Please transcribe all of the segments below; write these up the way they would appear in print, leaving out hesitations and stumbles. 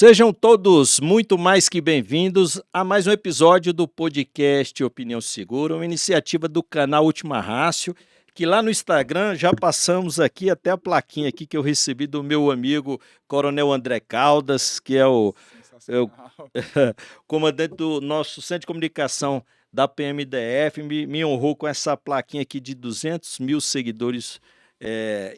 Sejam todos muito mais que bem-vindos a mais um episódio do podcast Opinião Segura, uma iniciativa do canal Última Rácio, que lá no Instagram já passamos aqui até a plaquinha aqui que eu recebi do meu amigo Coronel André Caldas, que é o Sensacional. comandante do nosso Centro de Comunicação da PMDF, me honrou com essa plaquinha aqui de 200 mil seguidores.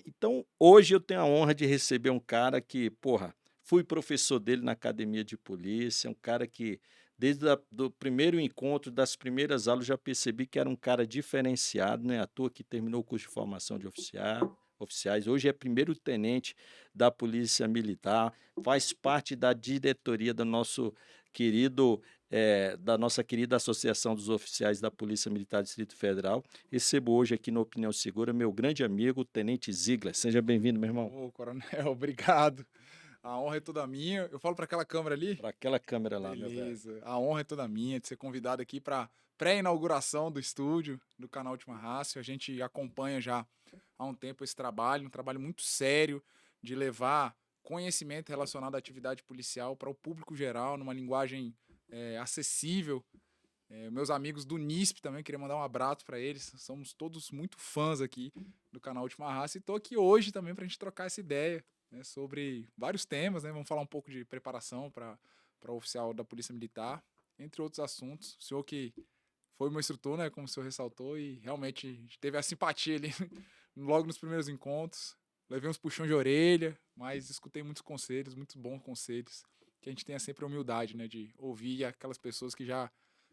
Então, hoje eu tenho a honra de receber um cara que, porra, fui professor dele na academia de polícia, um cara que, desde o primeiro encontro, das primeiras aulas, já percebi que era um cara diferenciado, não é à toa que terminou o curso de formação de oficiais. Hoje é primeiro tenente da Polícia Militar, faz parte da diretoria do nosso querido, da nossa querida Associação dos Oficiais da Polícia Militar do Distrito Federal. Recebo hoje aqui no Opinião Segura meu grande amigo, o Tenente Ziegler. Seja bem-vindo, meu irmão. Ô, coronel, obrigado. A honra é toda minha. Eu falo para aquela câmera ali? Para aquela câmera lá, meu velho. Beleza. A honra é toda minha de ser convidado aqui para pré-inauguração do estúdio do canal Última Rácio. A gente acompanha já há um tempo esse trabalho, um trabalho muito sério de levar conhecimento relacionado à atividade policial para o público geral, numa linguagem acessível. Meus amigos do NISP também, queria mandar um abraço para eles. Somos todos muito fãs aqui do canal Última Raça e estou aqui hoje também para a gente trocar essa ideia, né, sobre vários temas, né? Vamos falar um pouco de preparação para oficial da Polícia Militar, entre outros assuntos. O senhor que foi meu instrutor, né, como o senhor ressaltou, e realmente a gente teve a simpatia ali logo nos primeiros encontros. Levei uns puxões de orelha, mas escutei muitos conselhos, muitos bons conselhos, que a gente tenha sempre a humildade, né, de ouvir aquelas pessoas que já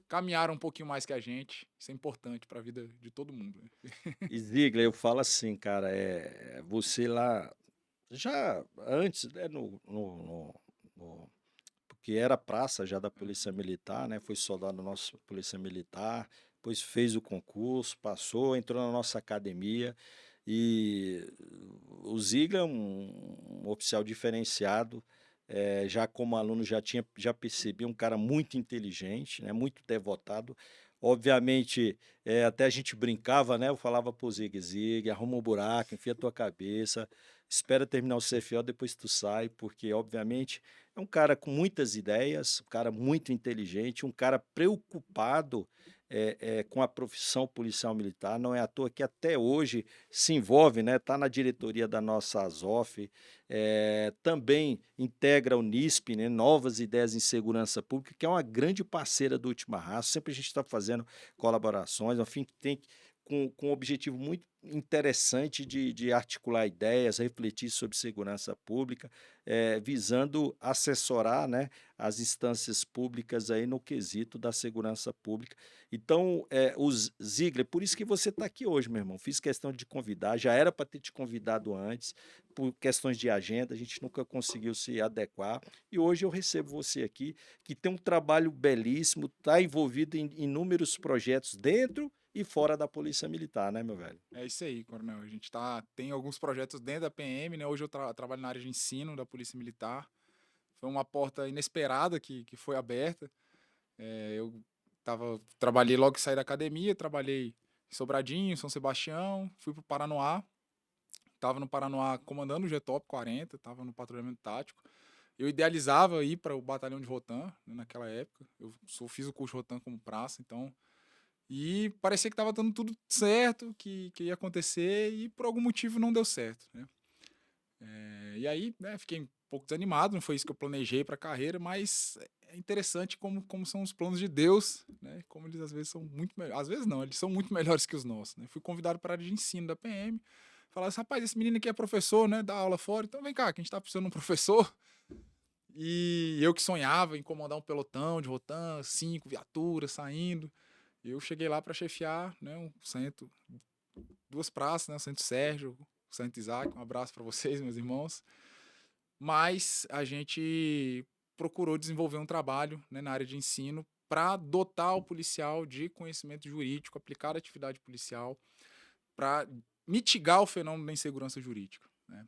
caminharam um pouquinho mais que a gente. Isso é importante para a vida de todo mundo, né? E Ziegler, eu falo assim, cara, você lá, já antes, né, porque era praça já da Polícia Militar, né? Foi soldado da nossa Polícia Militar, depois fez o concurso, passou, entrou na nossa academia e o Ziegler é um oficial diferenciado. Já como aluno já percebi um cara muito inteligente, né? Muito devotado. Obviamente, até a gente brincava, né? Eu falava pro Ziegler, arruma um buraco, enfia a tua cabeça, espera terminar o CFO, depois tu sai, porque obviamente é um cara com muitas ideias, um cara muito inteligente, um cara preocupado com a profissão policial militar. Não é à toa que até hoje se envolve, né? Está na diretoria da nossa ASOF, também integra o NISP, né? Novas Ideias em Segurança Pública, que é uma grande parceira do Última Raça. Sempre a gente está fazendo colaborações, é um think tank com um objetivo muito interessante de articular ideias, refletir sobre segurança pública, visando assessorar, né, as instâncias públicas aí no quesito da segurança pública. Então, os Ziegler, por isso que você está aqui hoje, meu irmão. Fiz questão de convidar, já era para ter te convidado antes, por questões de agenda, a gente nunca conseguiu se adequar. E hoje eu recebo você aqui, que tem um trabalho belíssimo, está envolvido em inúmeros projetos dentro e fora da Polícia Militar, né, meu velho? É isso aí, coronel. A gente tem alguns projetos dentro da PM, né? Hoje eu trabalho na área de ensino da Polícia Militar. Foi uma porta inesperada que foi aberta. Eu trabalhei logo que saí da academia, trabalhei em Sobradinho, São Sebastião, fui para o Paranoá. Estava no Paranoá comandando o GTOP 40, estava no patrulhamento tático. Eu idealizava ir para o batalhão de Rotan, né, naquela época. Fiz o curso de Rotan como praça, então. E parecia que estava dando tudo certo, que ia acontecer, e por algum motivo não deu certo, né? E aí, né, fiquei um pouco desanimado, não foi isso que eu planejei para a carreira, mas é interessante como são os planos de Deus, né? Como eles às vezes são muito melhores. Às vezes não, eles são muito melhores que os nossos, né? Fui convidado para a área de ensino da PM. Falaram assim, rapaz, esse menino aqui é professor, né? Dá aula fora, então vem cá, que a gente tá precisando de um professor. E eu que sonhava em comandar um pelotão de Rotan, 5 viaturas saindo. Eu cheguei lá para chefiar, né, duas praças, né, o Santo Sérgio, o Santo Isaac, um abraço para vocês, meus irmãos. Mas a gente procurou desenvolver um trabalho, né, na área de ensino para dotar o policial de conhecimento jurídico, aplicar a atividade policial para mitigar o fenômeno da insegurança jurídica, né?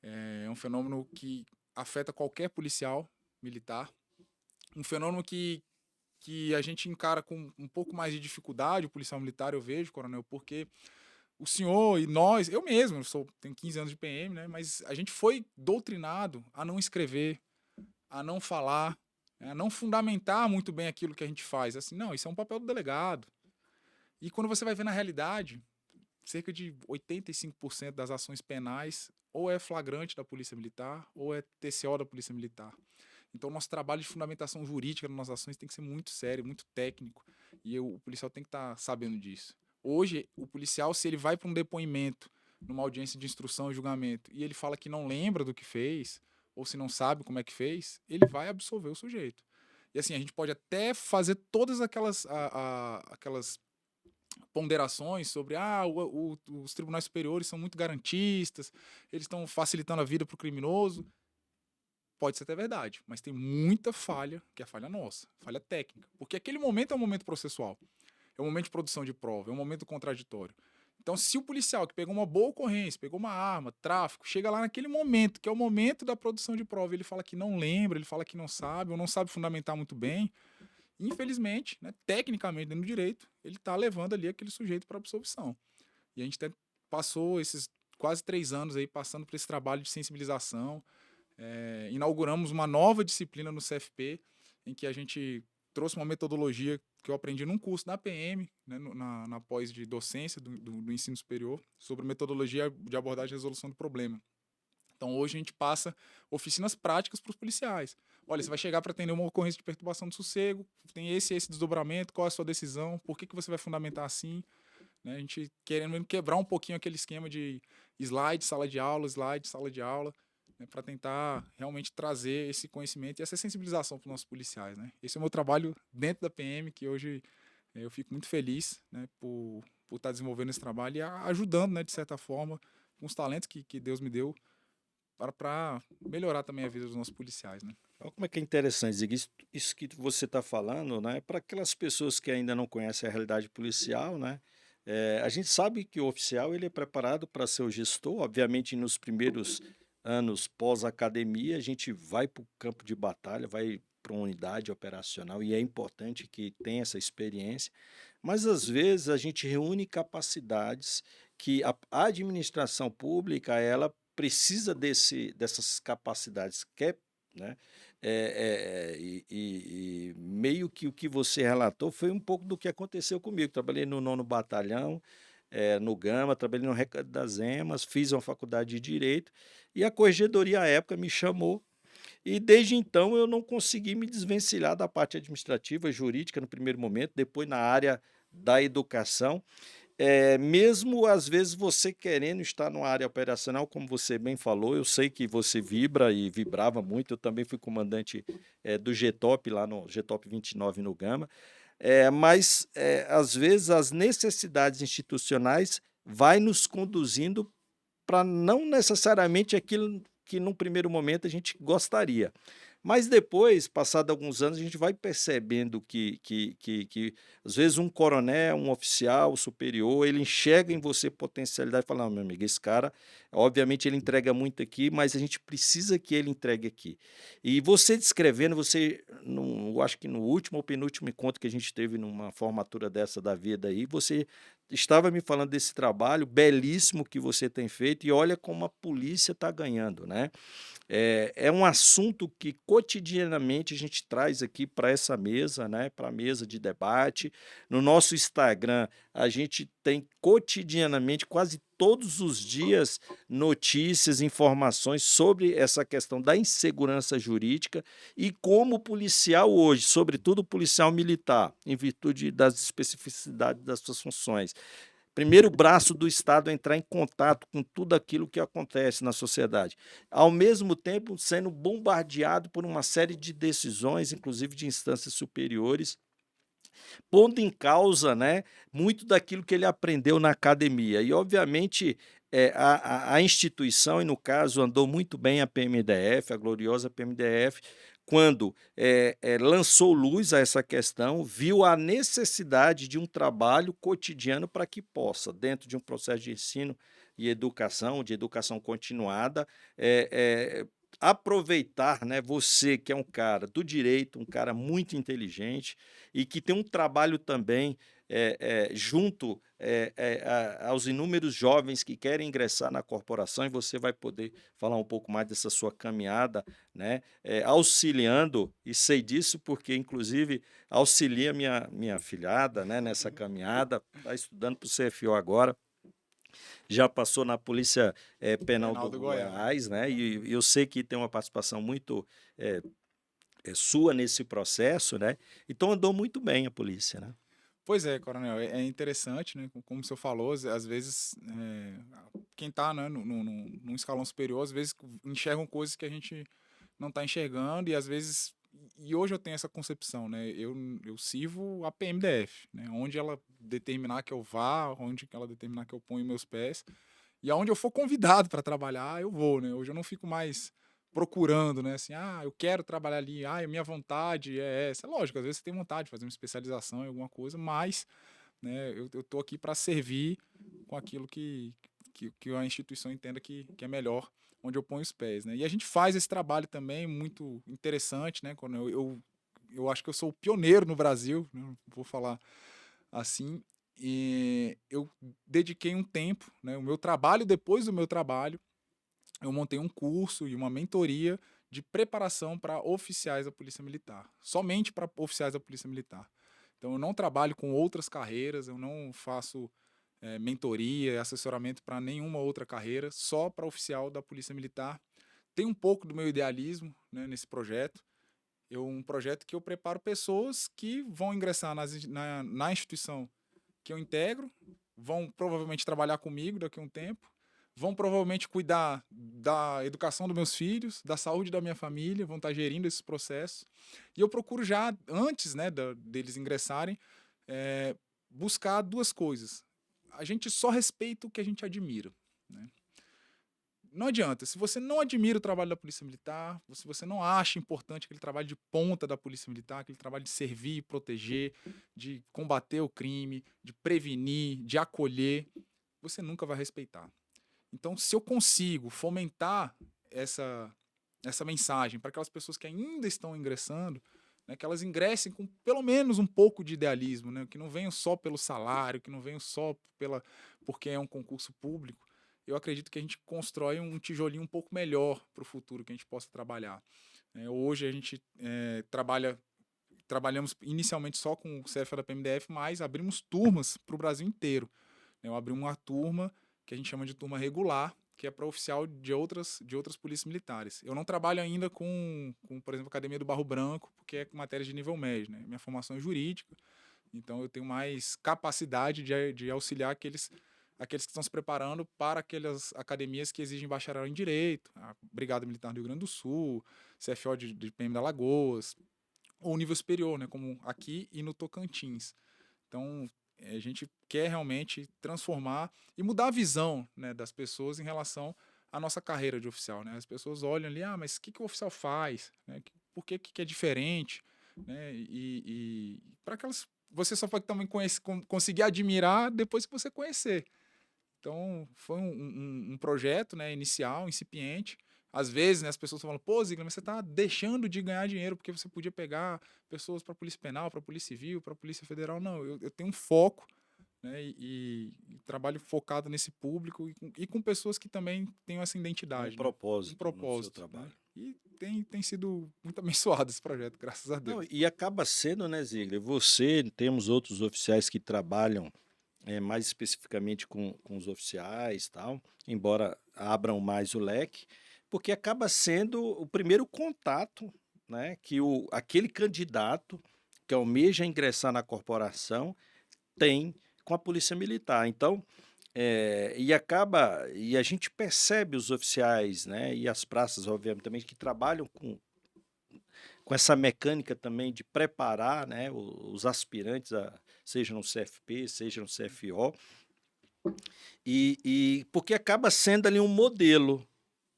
É um fenômeno que afeta qualquer policial militar, um fenômeno que a gente encara com um pouco mais de dificuldade, o policial militar, eu vejo, coronel, porque o senhor e nós, eu mesmo, tenho 15 anos de PM, né, mas a gente foi doutrinado a não escrever, a não falar, né, a não fundamentar muito bem aquilo que a gente faz. Assim, não, isso é um papel do delegado. E quando você vai ver na realidade, cerca de 85% das ações penais ou é flagrante da Polícia Militar ou é TCO da Polícia Militar. Então, nosso trabalho de fundamentação jurídica nas nossas ações tem que ser muito sério, muito técnico. E o policial tem que estar sabendo disso. Hoje, o policial, se ele vai para um depoimento, numa audiência de instrução e julgamento, e ele fala que não lembra do que fez, ou se não sabe como é que fez, ele vai absolver o sujeito. E assim, a gente pode até fazer todas aquelas ponderações sobre os tribunais superiores são muito garantistas, eles estão facilitando a vida para o criminoso. Pode ser até verdade, mas tem muita falha, que é falha nossa, falha técnica. Porque aquele momento é um momento processual, é um momento de produção de prova, é um momento contraditório. Então, se o policial que pegou uma boa ocorrência, pegou uma arma, tráfico, chega lá naquele momento, que é o momento da produção de prova, ele fala que não lembra, ele fala que não sabe, ou não sabe fundamentar muito bem, infelizmente, né, tecnicamente, dentro do direito, ele está levando ali aquele sujeito para absolvição. E a gente passou esses quase 3 anos aí passando por esse trabalho de sensibilização. Inauguramos uma nova disciplina no CFP, em que a gente trouxe uma metodologia que eu aprendi num curso da PM, né, na pós de docência do ensino superior, sobre metodologia de abordagem e resolução do problema. Então, hoje a gente passa oficinas práticas para os policiais. Olha, você vai chegar para atender uma ocorrência de perturbação do sossego, tem esse desdobramento, qual é a sua decisão, por que você vai fundamentar assim? Né, a gente querendo quebrar um pouquinho aquele esquema de slide, sala de aula, né, para tentar realmente trazer esse conhecimento e essa sensibilização para os nossos policiais. Né? Esse é o meu trabalho dentro da PM, que hoje eu fico muito feliz, né, por estar desenvolvendo esse trabalho e ajudando, né, de certa forma, com os talentos que Deus me deu para melhorar também a vida dos nossos policiais. Né? Olha como é que é interessante, Zig, isso que você está falando, né? Para aquelas pessoas que ainda não conhecem a realidade policial, né? A gente sabe que o oficial ele é preparado para ser o gestor, obviamente nos primeiros anos pós-academia, a gente vai para o campo de batalha, vai para uma unidade operacional e é importante que tenha essa experiência, mas às vezes a gente reúne capacidades que a administração pública ela precisa dessas capacidades, quer, né? E meio que o que você relatou foi um pouco do que aconteceu comigo. Trabalhei no 9º Batalhão, no Gama, trabalhei no Recado das Emas, fiz uma faculdade de Direito e a corregedoria à época me chamou e desde então eu não consegui me desvencilhar da parte administrativa, jurídica no primeiro momento, depois na área da educação. Mesmo às vezes você querendo estar numa área operacional, como você bem falou, eu sei que você vibra e vibrava muito, eu também fui comandante do GTOP, lá no GTOP 29 no Gama, mas às vezes as necessidades institucionais vai nos conduzindo para não necessariamente aquilo que num primeiro momento a gente gostaria. Mas depois, passado alguns anos, a gente vai percebendo que às vezes um coronel, um oficial superior, ele enxerga em você potencialidade e fala, não, meu amigo, esse cara, obviamente ele entrega muito aqui, mas a gente precisa que ele entregue aqui. E você descrevendo, eu acho que no último ou penúltimo encontro que a gente teve numa formatura dessa da vida aí, você estava me falando desse trabalho belíssimo que você tem feito e olha como a polícia está ganhando, né? É um assunto que cotidianamente a gente traz aqui para essa mesa, né, para a mesa de debate. No nosso Instagram, a gente tem cotidianamente, quase todos os dias, notícias, informações sobre essa questão da insegurança jurídica e como o policial hoje, sobretudo o policial militar, em virtude das especificidades das suas funções, primeiro braço do Estado a entrar em contato com tudo aquilo que acontece na sociedade, ao mesmo tempo sendo bombardeado por uma série de decisões, inclusive de instâncias superiores, pondo em causa, né, muito daquilo que ele aprendeu na academia. E, obviamente, a instituição, e no caso andou muito bem a PMDF, a gloriosa PMDF, quando lançou luz a essa questão, viu a necessidade de um trabalho cotidiano para que possa, dentro de um processo de ensino e educação, de educação continuada, aproveitar, né, você que é um cara do direito, um cara muito inteligente e que tem um trabalho também junto aos inúmeros jovens que querem ingressar na corporação, e você vai poder falar um pouco mais dessa sua caminhada, né, auxiliando, e sei disso porque, inclusive, auxilia minha filhada, né, nessa caminhada, está estudando para o CFO agora, já passou na Polícia Penal Penal do do Goiás. Goiás, né? E eu sei que tem uma participação muito sua nesse processo, né? Então andou muito bem a polícia, né? Pois é, coronel, é interessante, né? Como o senhor falou, às vezes quem está, né, num escalão superior, às vezes enxergam coisas que a gente não está enxergando e às vezes e hoje eu tenho essa concepção, né? Eu sirvo a PMDF, né? Onde ela determinar que eu vá, onde ela determinar que eu ponho meus pés e aonde eu for convidado para trabalhar, eu vou, né? Hoje eu não fico mais procurando, né? Assim, eu quero trabalhar ali, a minha vontade é essa. É lógico, às vezes você tem vontade de fazer uma especialização em alguma coisa, mas, né, eu tô aqui para servir com aquilo que a instituição entenda que é melhor, onde eu ponho os pés, né? E a gente faz esse trabalho também muito interessante, né? Quando eu acho que eu sou o pioneiro no Brasil, né? Vou falar assim, e eu dediquei um tempo, né? O meu trabalho, depois do meu trabalho, eu montei um curso e uma mentoria de preparação para oficiais da Polícia Militar, somente para oficiais da Polícia Militar. Então, eu não trabalho com outras carreiras, eu não faço mentoria e assessoramento para nenhuma outra carreira, só para oficial da Polícia Militar. Tem um pouco do meu idealismo, né, nesse projeto. Um projeto que eu preparo pessoas que vão ingressar na instituição que eu integro, vão provavelmente trabalhar comigo daqui a um tempo, vão provavelmente cuidar da educação dos meus filhos, da saúde da minha família, vão estar gerindo esses processos. E eu procuro já, antes, né, deles ingressarem, buscar duas coisas. A gente só respeita o que a gente admira, né? Não adianta, se você não admira o trabalho da Polícia Militar, se você não acha importante aquele trabalho de ponta da Polícia Militar, aquele trabalho de servir, proteger, de combater o crime, de prevenir, de acolher, você nunca vai respeitar. Então, se eu consigo fomentar essa mensagem para aquelas pessoas que ainda estão ingressando, né, que elas ingressem com pelo menos um pouco de idealismo, né, que não venham só pelo salário, que não venham só porque é um concurso público, eu acredito que a gente constrói um tijolinho um pouco melhor para o futuro que a gente possa trabalhar. Hoje a gente trabalhamos inicialmente só com o CFA da PMDF, mas abrimos turmas para o Brasil inteiro. Eu abri uma turma que a gente chama de turma regular, que é para oficial de outras polícias militares. Eu não trabalho ainda por exemplo, a Academia do Barro Branco, porque é matéria de nível médio, né? Minha formação é jurídica, então eu tenho mais capacidade de auxiliar aqueles que estão se preparando para aquelas academias que exigem bacharel em Direito, a Brigada Militar do Rio Grande do Sul, CFO de PM da Lagoas, ou nível superior, né, como aqui e no Tocantins. Então, a gente quer realmente transformar e mudar a visão, né, das pessoas em relação à nossa carreira de oficial, né? As pessoas olham ali, mas o que o oficial faz? Né? Por que é diferente? Né? E para que você só pode também conseguir admirar depois que você conhecer. Então, foi um projeto, né, inicial, incipiente. Às vezes, né, as pessoas falam, pô, Ziegler, mas você está deixando de ganhar dinheiro porque você podia pegar pessoas para a Polícia Penal, para a Polícia Civil, para a Polícia Federal. Não, eu tenho um foco, né, e trabalho focado nesse público e com pessoas que também têm essa Um identidade, né? Um propósito no seu propósito, né? trabalho. E tem sido muito abençoado esse projeto, graças a Não, Deus. e acaba sendo, né, Ziegler? Você, temos outros oficiais que trabalham mais especificamente com os oficiais, tal, embora abram mais o leque, porque acaba sendo o primeiro contato, né, que aquele candidato que almeja ingressar na corporação tem com a Polícia Militar. Então, e a gente percebe os oficiais, né, e as praças, obviamente, também, que trabalham com essa mecânica também de preparar, né, os aspirantes, seja no CFP, seja no CFO, e porque acaba sendo ali um modelo,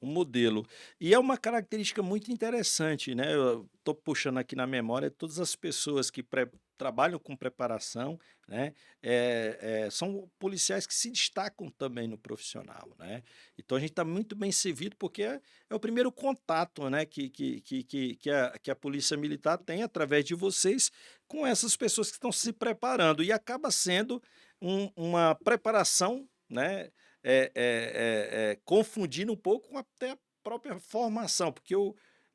um modelo. E é uma característica muito interessante, né? Eu estou puxando aqui na memória todas as pessoas que trabalham com preparação, né? São policiais que se destacam também no profissional, né? Então a gente está muito bem servido porque é o primeiro contato, né, que a Polícia Militar tem através de vocês com essas pessoas que estão se preparando e acaba sendo uma preparação, né? Confundindo um pouco com até a própria formação, porque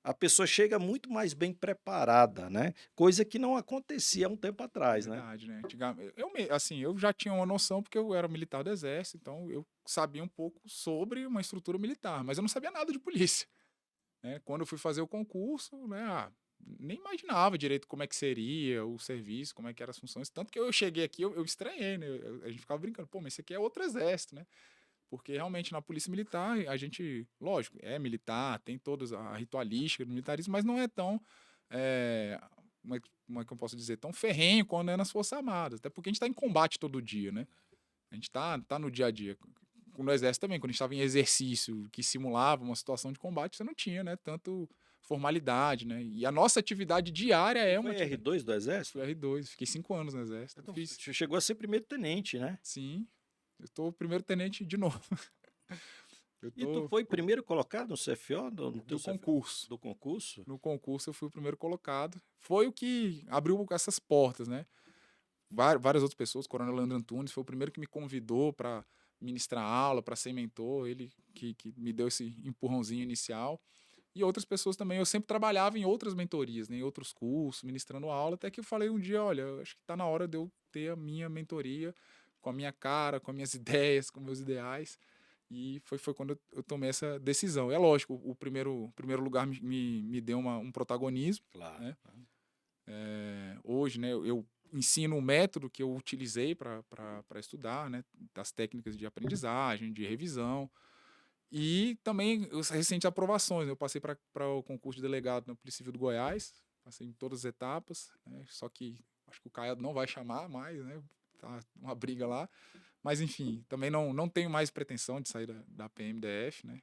a pessoa chega muito mais bem preparada, né? Coisa que não acontecia há um tempo atrás, né? Verdade, né? Assim, eu já tinha uma noção porque eu era militar do exército, então eu sabia um pouco sobre uma estrutura militar, mas eu não sabia nada de polícia, né? Quando eu fui fazer o concurso, né? Nem imaginava direito como é que seria o serviço, como é que eram as funções, tanto que eu cheguei aqui, eu estranhei, né? A gente ficava brincando, pô, mas isso aqui é outro exército, né? Porque realmente na polícia militar, a gente, lógico, é militar, tem toda a ritualística do militarismo, mas não é tão, é, como é que eu posso dizer, tão ferrenho quando é nas Forças Armadas. Até porque a gente está em combate todo dia, né? A gente tá no dia a dia. No exército também, quando a gente estava em exercício que simulava uma situação de combate, você não tinha, né? Tanto formalidade, né? E a nossa atividade diária é uma Foi atividade. R2 do Eu Exército? fui R2, fiquei 5 anos no exército. Então, Fiz, você chegou a ser primeiro-tenente, né? sim, eu tô primeiro tenente de novo. Eu E tu tô foi primeiro colocado no CFO, no teu do CFO, concurso. do concurso? No concurso eu fui o primeiro colocado. Foi o que abriu essas portas, né? Várias outras pessoas, o Coronel Leandro Antunes foi o primeiro que me convidou para ministrar aula, para ser mentor, ele que me deu esse empurrãozinho inicial. E outras pessoas também. Eu sempre trabalhava em outras mentorias, né, em outros cursos, ministrando aula, até que eu falei um dia, olha, eu acho que está na hora de eu ter a minha mentoria com a minha cara, com as minhas ideias, com meus ideais. E foi quando eu tomei essa decisão. É lógico, o primeiro lugar me deu um protagonismo, Claro. né? Hoje, né, eu ensino o método que eu utilizei para estudar, né, das técnicas de aprendizagem, de revisão, e também as recentes aprovações. Eu passei para o concurso de delegado na Polícia Civil do Goiás, passei em todas as etapas, né, só que acho que o Caiado não vai chamar mais, né, tá uma briga lá, mas enfim, também não tenho mais pretensão de sair da PMDF, né.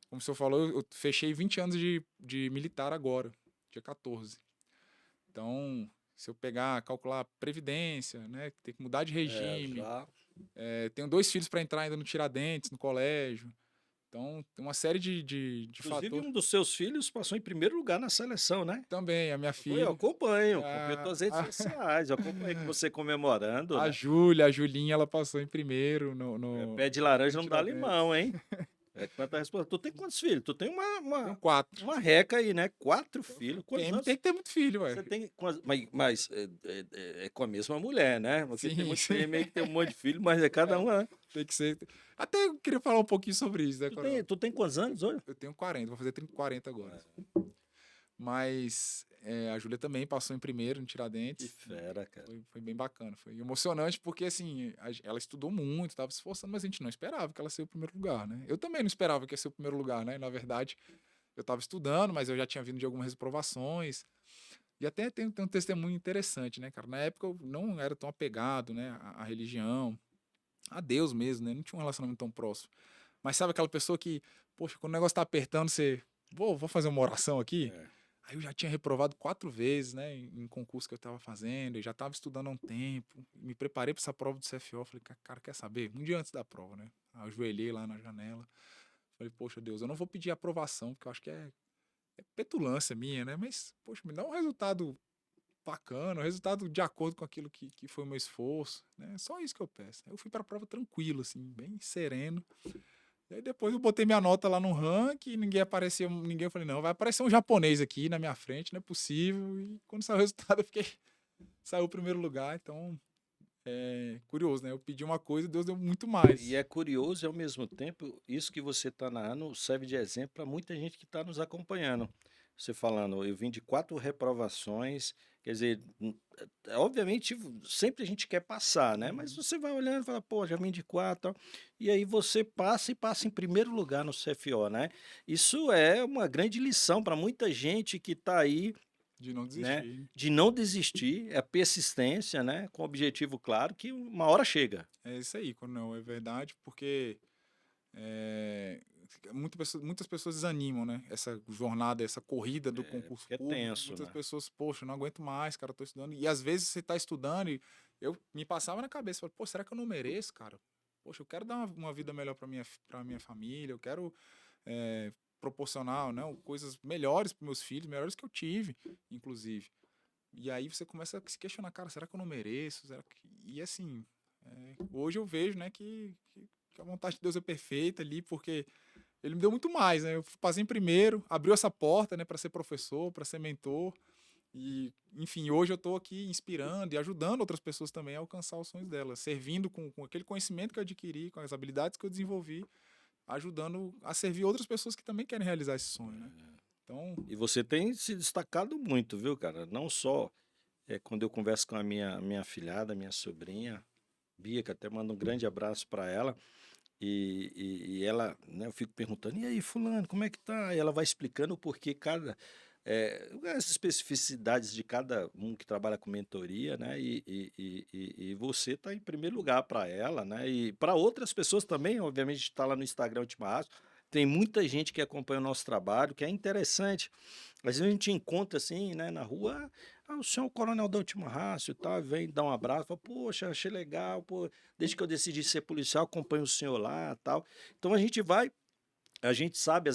Como o senhor falou, eu fechei 20 anos de militar agora, dia 14. Então, se eu pegar, calcular previdência, né, tem que mudar de regime, Já. tenho 2 filhos para entrar ainda no Tiradentes, no colégio. Então, tem uma série de Inclusive, fatores. um dos seus filhos passou em primeiro lugar na seleção, né? Também, a minha Eu filha, acompanho a, tuas redes sociais, eu acompanhei com você comemorando, a né? Júlia, a Julinha, ela passou em primeiro Pé de no laranja não dá Tiradentes. limão, hein? Quanta resposta. Tu tem quantos filhos? Tu tem uma, Tenho uma, 4. uma reca aí, né? 4 filhos. Quantos PM tem anos que ter muito filho, ué. você tem? Mas é com a mesma mulher, né? Porque tem Sim, muito sim. PM aí que tem um monte de filho, mas é cada É, um, né? tem que ser. Até eu queria falar um pouquinho sobre isso, né, Tu tem, Coronel? tu tem quantos anos hoje? Eu tenho 40, vou fazer 40 agora. Mas a Júlia também passou em primeiro no Que Tiradentes. fera, cara. Foi bem bacana. Foi emocionante porque, assim, ela estudou muito, estava se esforçando, mas a gente não esperava que ela seja o primeiro lugar, né? Eu também não esperava que ia ser o primeiro lugar, né? Na verdade, eu estava estudando, mas eu já tinha vindo de algumas reprovações. E até tem um testemunho interessante, né, cara? Na época eu não era tão apegado, né, à religião, a Deus mesmo, né? Não tinha um relacionamento tão próximo. Mas sabe aquela pessoa que, poxa, quando o negócio tá apertando, você, vou fazer uma oração aqui? É. Aí eu já tinha reprovado 4 vezes, né, em concurso que eu estava fazendo, eu já estava estudando há um tempo, me preparei para essa prova do CFO, falei, cara, quer saber? Um dia antes da prova, né? Aí eu ajoelhei lá na janela, falei, poxa Deus, eu não vou pedir aprovação, porque eu acho que é petulância minha, né? Mas, poxa, me dá um resultado bacana, um resultado de acordo com aquilo que foi o meu esforço, né? Só isso que eu peço. Aí eu fui para a prova tranquilo, assim, bem sereno. E aí depois eu botei minha nota lá no ranking, ninguém apareceu, ninguém, eu falei, não, vai aparecer um japonês aqui na minha frente, não é possível. E quando saiu o resultado, eu fiquei, saiu o primeiro lugar, então curioso, né? Eu pedi uma coisa e Deus deu muito E mais. é curioso e, ao mesmo tempo, isso que você está narrando serve de exemplo para muita gente que está nos acompanhando. Você falando, eu vim de 4 reprovações, quer dizer, obviamente sempre a gente quer passar, né? Mas Uhum. você vai olhando e fala, pô, já vim de 4, tal. E aí você passa e passa em primeiro lugar no CFO, né? Isso é uma grande lição para muita gente que está aí, De não né? desistir. De não desistir, é a persistência, né? Com objetivo claro que uma hora chega. É isso aí, quando não, é verdade, porque muitas pessoas desanimam, né? Essa jornada, essa corrida do concurso Porque é público, tenso, muitas né? pessoas, poxa, eu não aguento mais, cara, eu tô estudando. E às vezes você tá estudando e eu me passava na cabeça, falei, pô, será que eu não mereço, cara? Poxa, eu quero dar uma vida melhor para minha família, eu quero proporcionar, né, coisas melhores para meus filhos, melhores que eu tive, inclusive. E aí você começa a se questionar, cara, será que eu não mereço? E assim, hoje eu vejo, né, que a vontade de Deus é perfeita ali, porque ele me deu muito mais, né? Eu passei em primeiro, abriu essa porta, né, para ser professor, para ser mentor. E, enfim, hoje eu estou aqui inspirando e ajudando outras pessoas também a alcançar os sonhos delas, servindo com aquele conhecimento que eu adquiri, com as habilidades que eu desenvolvi, ajudando a servir outras pessoas que também querem realizar esse sonho, né? Então, E você tem se destacado muito, viu, cara? Não só quando eu converso com a minha afilhada, minha sobrinha, Bia, que até mando um grande abraço para ela. E ela, né, eu fico perguntando, e aí, fulano, como é que tá? E ela vai explicando o porquê as especificidades de cada um que trabalha com mentoria, né? E você está em primeiro lugar para ela, né? E para outras pessoas também, obviamente, está lá no Instagram Ultimato. Tem muita gente que acompanha o nosso trabalho, que é interessante. Às vezes a gente encontra assim, né, na rua, o senhor é o coronel da Última Rácio e tal, vem dar um abraço, fala, poxa, achei legal, pô, desde que eu decidi ser policial, acompanho o senhor lá tal. Então a gente sabe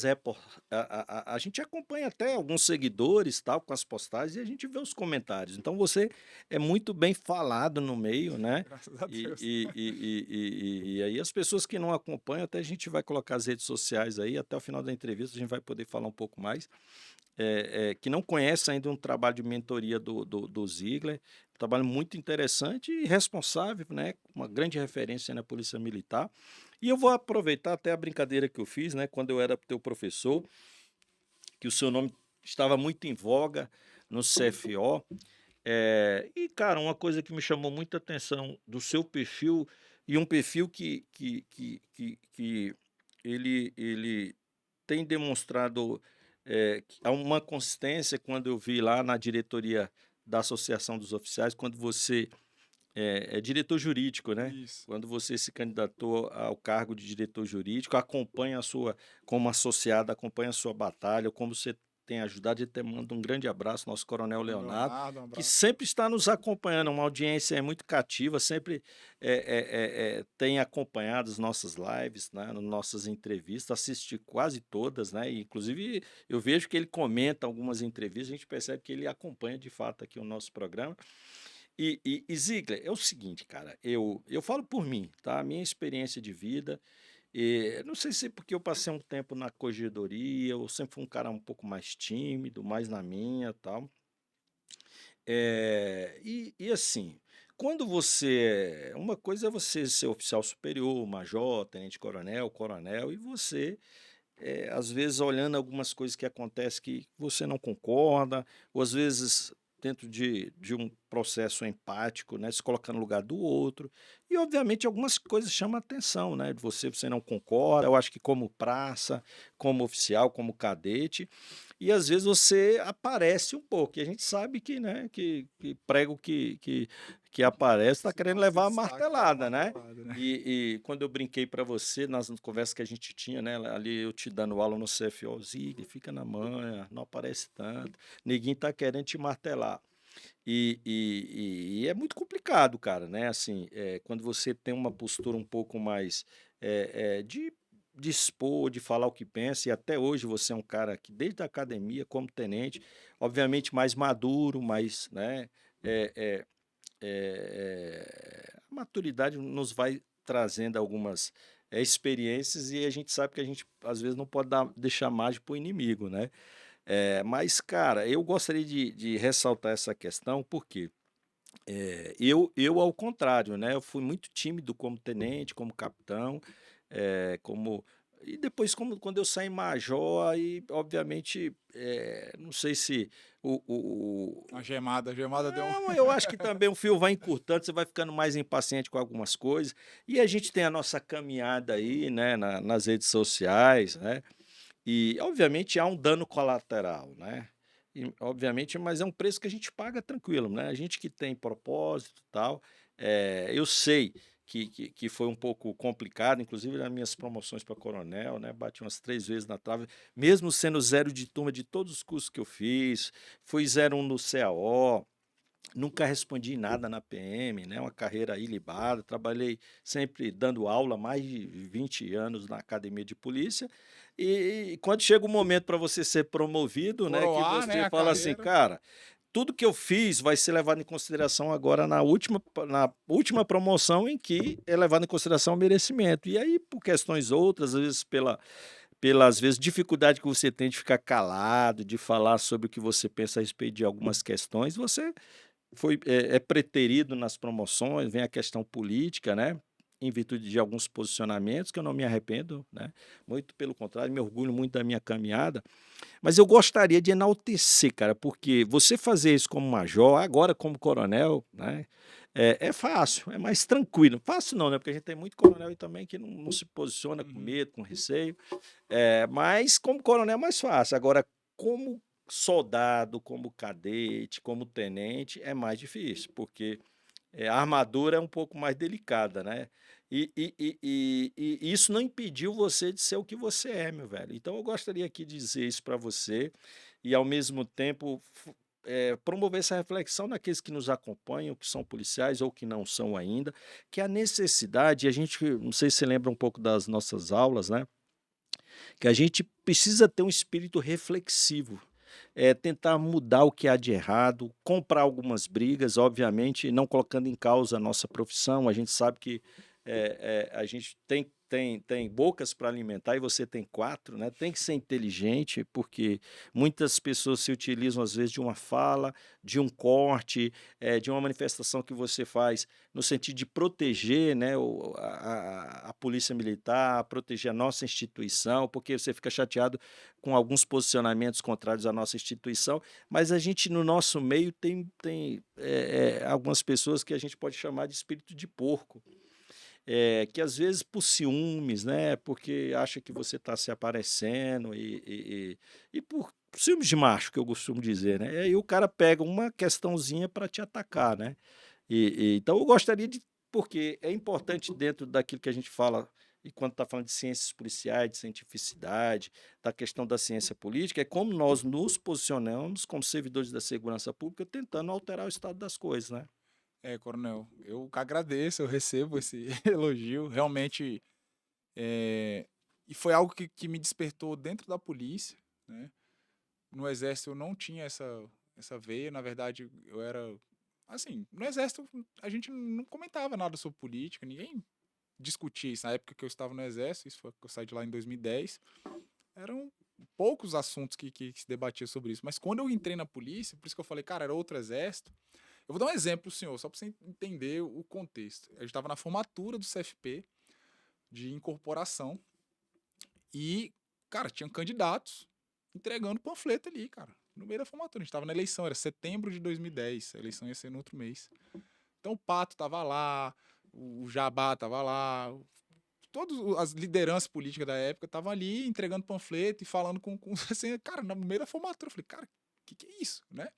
a gente acompanha até alguns seguidores tal com as postagens e a gente vê os comentários. Então você é muito bem falado no meio, né? graças a E, Deus. e, e aí as pessoas que não acompanham, até a gente vai colocar as redes sociais aí, até o final da entrevista a gente vai poder falar um pouco mais que não conhece ainda um trabalho de mentoria do Ziegler, um trabalho muito interessante e responsável, né, uma grande referência na Polícia Militar. E eu vou aproveitar até a brincadeira que eu fiz, né, quando eu era teu professor, que o seu nome estava muito em voga no CFO. E, cara, uma coisa que me chamou muita atenção do seu perfil, e um perfil que ele tem demonstrado uma consistência quando eu vi lá na diretoria da Associação dos Oficiais, quando você é diretor jurídico, né? Isso. Quando você se candidatou ao cargo de diretor jurídico, acompanha a sua, como associado, acompanha a sua batalha, como você tem ajudado, e te mando um grande abraço, nosso Coronel Então, Leonardo, Leonardo, um que abraço. sempre está nos acompanhando, uma audiência muito cativa, sempre tem acompanhado as nossas lives, né, nossas entrevistas, assiste quase todas, né? E, inclusive, eu vejo que ele comenta algumas entrevistas, a gente percebe que ele acompanha de fato aqui o nosso programa. E Ziegler, é o seguinte, cara, eu falo por mim, tá? A minha experiência de vida, não sei se é porque eu passei um tempo na corregedoria, eu sempre fui um cara um pouco mais tímido, mais na minha, tal. E assim, quando uma coisa é você ser oficial superior, major, tenente-coronel, coronel, e você, às vezes, olhando algumas coisas que acontecem que você não concorda, ou às vezes dentro de um processo empático, né, se colocar no lugar do outro. E, obviamente, algumas coisas chamam a atenção, né? De você não concorda, eu acho que como praça, como oficial, como cadete, e às vezes você aparece um pouco. E a gente sabe que, né, que prego que aparece está querendo Se levar a destaca, leva martelada, né? martelada, né? E quando eu brinquei para você, nas conversas que a gente tinha, né, ali eu te dando aula no CFO, Ziegler, fica na manha, não aparece tanto, ninguém tá querendo te martelar. E é muito complicado, cara, né? Assim, quando você tem uma postura um pouco mais de expor, de falar o que pensa, e até hoje você é um cara que, desde a academia, como tenente, obviamente mais maduro, mais, né? é, é, a maturidade nos vai trazendo algumas experiências e a gente sabe que a gente às vezes não pode deixar margem para o inimigo, né? Mas, cara, eu gostaria de ressaltar essa questão porque ao contrário, né? Eu fui muito tímido como tenente, como capitão, como e depois quando eu saí major, aí obviamente não sei se A gemada deu um. não, eu acho que também o fio vai encurtando, você vai ficando mais impaciente com algumas coisas. E a gente tem a nossa caminhada aí, né, nas redes sociais, né? E, obviamente, há um dano colateral, né? E, obviamente, mas é um preço que a gente paga tranquilo, né? A gente que tem propósito e tal, eu sei que foi um pouco complicado, inclusive nas minhas promoções para coronel, né? Bati umas 3 vezes na trave, mesmo sendo zero de turma de todos os cursos que eu fiz, fui 01 no CAO, nunca respondi nada na PM, né? Uma carreira ilibada, trabalhei sempre dando aula, mais de 20 anos na academia de polícia, e quando chega o momento para você ser promovido, né, que Coroar, né, você a fala assim: carreira. "Cara, tudo que eu fiz vai ser levado em consideração agora na última promoção em que é levado em consideração o merecimento". E aí, por questões outras, às vezes às vezes, dificuldade que você tem de ficar calado, de falar sobre o que você pensa a respeito de algumas questões, você é preterido nas promoções, vem a questão política, né, em virtude de alguns posicionamentos que eu não me arrependo, né, muito pelo contrário, me orgulho muito da minha caminhada, mas eu gostaria de enaltecer, cara, porque você fazer isso como major, agora como coronel, né, é fácil, é mais tranquilo. Fácil não, né, porque a gente tem muito coronel aí também que não se posiciona com Uhum. medo, com receio, mas como coronel é mais fácil. Agora, como soldado, como cadete, como tenente, é mais difícil, porque a armadura é um pouco mais delicada, né? E isso não impediu você de ser o que você é, meu velho. Então eu gostaria aqui de dizer isso para você e, ao mesmo tempo, promover essa reflexão naqueles que nos acompanham, que são policiais ou que não são ainda, que a necessidade, a gente, não sei se você lembra um pouco das nossas aulas, né? Que a gente precisa ter um espírito reflexivo, tentar mudar o que há de errado, comprar algumas brigas, obviamente, não colocando em causa a nossa profissão. A gente sabe que a gente tem bocas para alimentar e você tem quatro, né? Tem que ser inteligente, porque muitas pessoas se utilizam, às vezes, de uma fala, de um corte, de uma manifestação que você faz no sentido de proteger, né, a polícia militar, proteger a nossa instituição, porque você fica chateado com alguns posicionamentos contrários à nossa instituição, mas a gente, no nosso meio, tem algumas pessoas que a gente pode chamar de espírito de porco, que às vezes por ciúmes, né, porque acha que você está se aparecendo e por ciúmes de macho, que eu costumo dizer, né, e aí o cara pega uma questãozinha para te atacar, né. Então eu gostaria de, porque é importante dentro daquilo que a gente fala, e quando está falando de ciências policiais, de cientificidade, da questão da ciência política, é como nós nos posicionamos como servidores da segurança pública tentando alterar o estado das coisas, né. Coronel, eu que agradeço, eu recebo esse elogio, realmente, e foi algo que me despertou dentro da polícia, né. No exército eu não tinha essa veia, na verdade eu era assim, no exército a gente não comentava nada sobre política, ninguém discutia isso. Na época que eu estava no exército, isso foi que eu saí de lá em 2010, eram poucos assuntos que se debatia sobre isso. Mas quando eu entrei na polícia, por isso que eu falei, cara, era outro exército. Eu vou dar um exemplo pro senhor, só para você entender o contexto. Eu estava na formatura do CFP de incorporação e, cara, tinham candidatos entregando panfleto ali, cara, no meio da formatura. A gente estava na eleição, era setembro de 2010, a eleição ia ser no outro mês. Então o Pato tava lá, o Jabá tava lá, todas as lideranças políticas da época estavam ali entregando panfleto e falando com assim, cara, no meio da formatura. Eu falei, cara, o que é isso, né?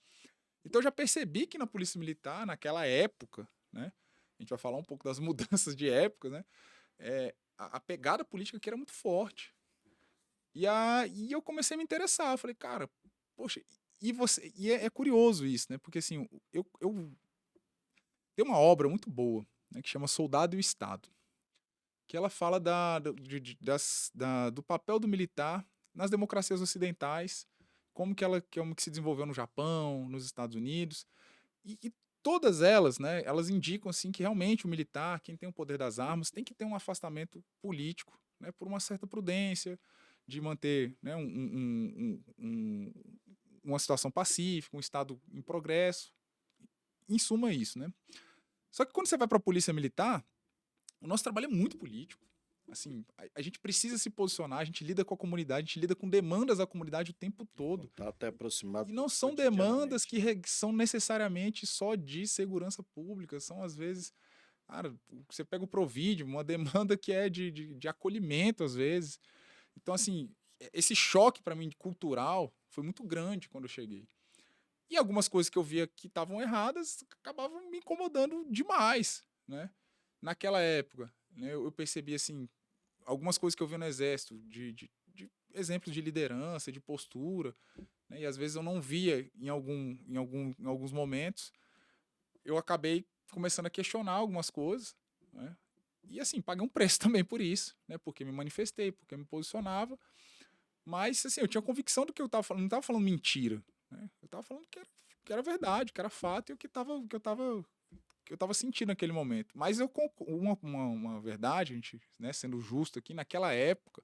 Então eu já percebi que na Polícia Militar, naquela época, né? A gente vai falar um pouco das mudanças de época, né? A pegada política que era muito forte. E eu comecei a me interessar. Eu falei, cara, poxa, e é curioso isso, né? Porque assim, eu tem uma obra muito boa, né, que chama Soldado e o Estado, que ela fala do papel do militar nas democracias ocidentais, como que se desenvolveu no Japão, nos Estados Unidos, e todas elas, né, elas indicam assim que realmente o militar, quem tem o poder das armas, tem que ter um afastamento político, né, por uma certa prudência, de manter, né, uma situação pacífica, um Estado em progresso, em suma isso, né? Só que quando você vai para a polícia militar, o nosso trabalho é muito político. Assim, a gente precisa se posicionar, a gente lida com a comunidade, a gente lida com demandas da comunidade o tempo De todo. contato é aproximado E não são demandas cotidianamente. que são necessariamente só de segurança pública, são às vezes, cara, você pega o Provídeo, uma demanda que é de acolhimento às vezes. Então, assim, esse choque para mim cultural foi muito grande quando eu cheguei. E algumas coisas que eu via que estavam erradas acabavam me incomodando demais, né? naquela época, né, eu percebi, assim, algumas coisas que eu vi no Exército, de exemplos de liderança, de postura, né, e às vezes eu não via em alguns momentos, eu acabei começando a questionar algumas coisas, né, e assim, paguei um preço também por isso, né, porque me manifestei, porque me posicionava, mas assim, eu tinha convicção do que eu estava falando, não estava falando mentira, né, eu estava falando que era verdade, que era fato e o que eu estava sentindo naquele momento. Mas uma verdade, a gente, né, sendo justo aqui, naquela época,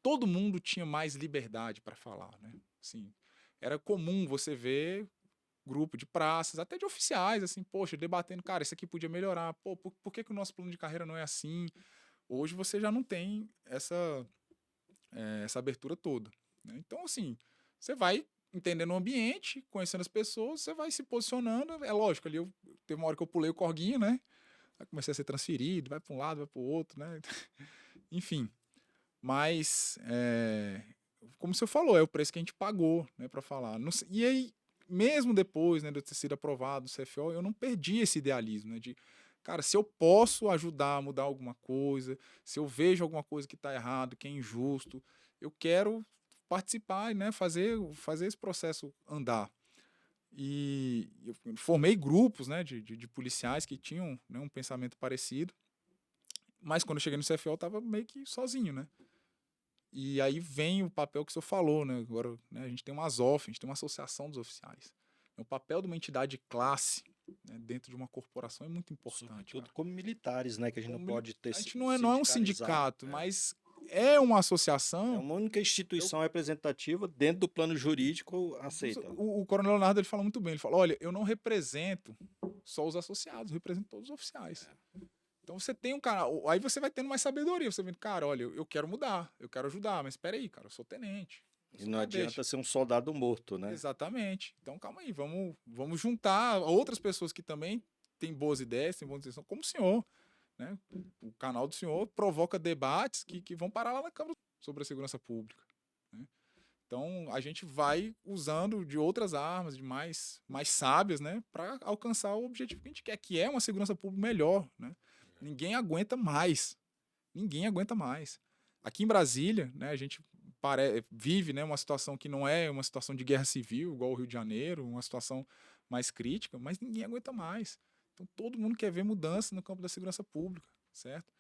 todo mundo tinha mais liberdade para falar, né? Assim, era comum você ver grupo de praças, até de oficiais, assim, poxa, debatendo, cara, isso aqui podia melhorar. Pô, por que o nosso plano de carreira não é assim? Hoje você já não tem essa abertura toda, né? Então, assim, você vai entendendo o ambiente, conhecendo as pessoas, você vai se posicionando. É lógico, ali teve uma hora que eu pulei o corguinho, né? Aí comecei a ser transferido, vai para um lado, vai para o outro, né? Enfim, mas como você falou, é o preço que a gente pagou, né, para falar. E aí, mesmo depois, né, de eu ter sido aprovado no CFO, eu não perdi esse idealismo, né, de, cara, se eu posso ajudar a mudar alguma coisa, se eu vejo alguma coisa que está errado, que é injusto, eu quero participar, né, fazer esse processo andar. E eu formei grupos, né, de policiais que tinham, né, um pensamento parecido, mas quando eu cheguei no CFO eu estava meio que sozinho, né? E aí vem o papel que o senhor falou, né? Agora, né, a gente tem uma ASOF, a gente tem uma associação dos oficiais. O papel de uma entidade de classe, né, dentro de uma corporação é muito importante, Sobretudo cara. como militares, né? Que a gente não pode A gente não é um sindicalizar. sindicato, mas é uma É associação. uma única Eu, instituição representativa dentro do plano jurídico aceita. o Coronel Leonardo ele fala muito bem. Ele fala: olha, eu não represento só os associados, eu represento todos os oficiais. Então você tem um cara. Aí você vai tendo mais sabedoria. Você vê, cara, olha, eu quero mudar, eu quero ajudar, mas espera aí, cara, eu sou tenente. Eu E sou não cadete. adianta ser um soldado morto, né? Exatamente. Então, calma aí, vamos juntar outras pessoas que também têm boas ideias, têm boas intenções, como o senhor. Né? O canal do senhor provoca debates que vão parar lá na Câmara sobre a segurança pública. Né? Então, a gente vai usando de outras armas, de mais sábias, né, para alcançar o objetivo que a gente quer, que é uma segurança pública melhor. Né? Ninguém aguenta mais. Ninguém aguenta mais. Aqui em Brasília, né, a gente vive, né, uma situação que não é uma situação de guerra civil, igual o Rio de Janeiro, uma situação mais crítica, mas ninguém aguenta mais. Então todo mundo quer ver mudança no campo da segurança pública, certo?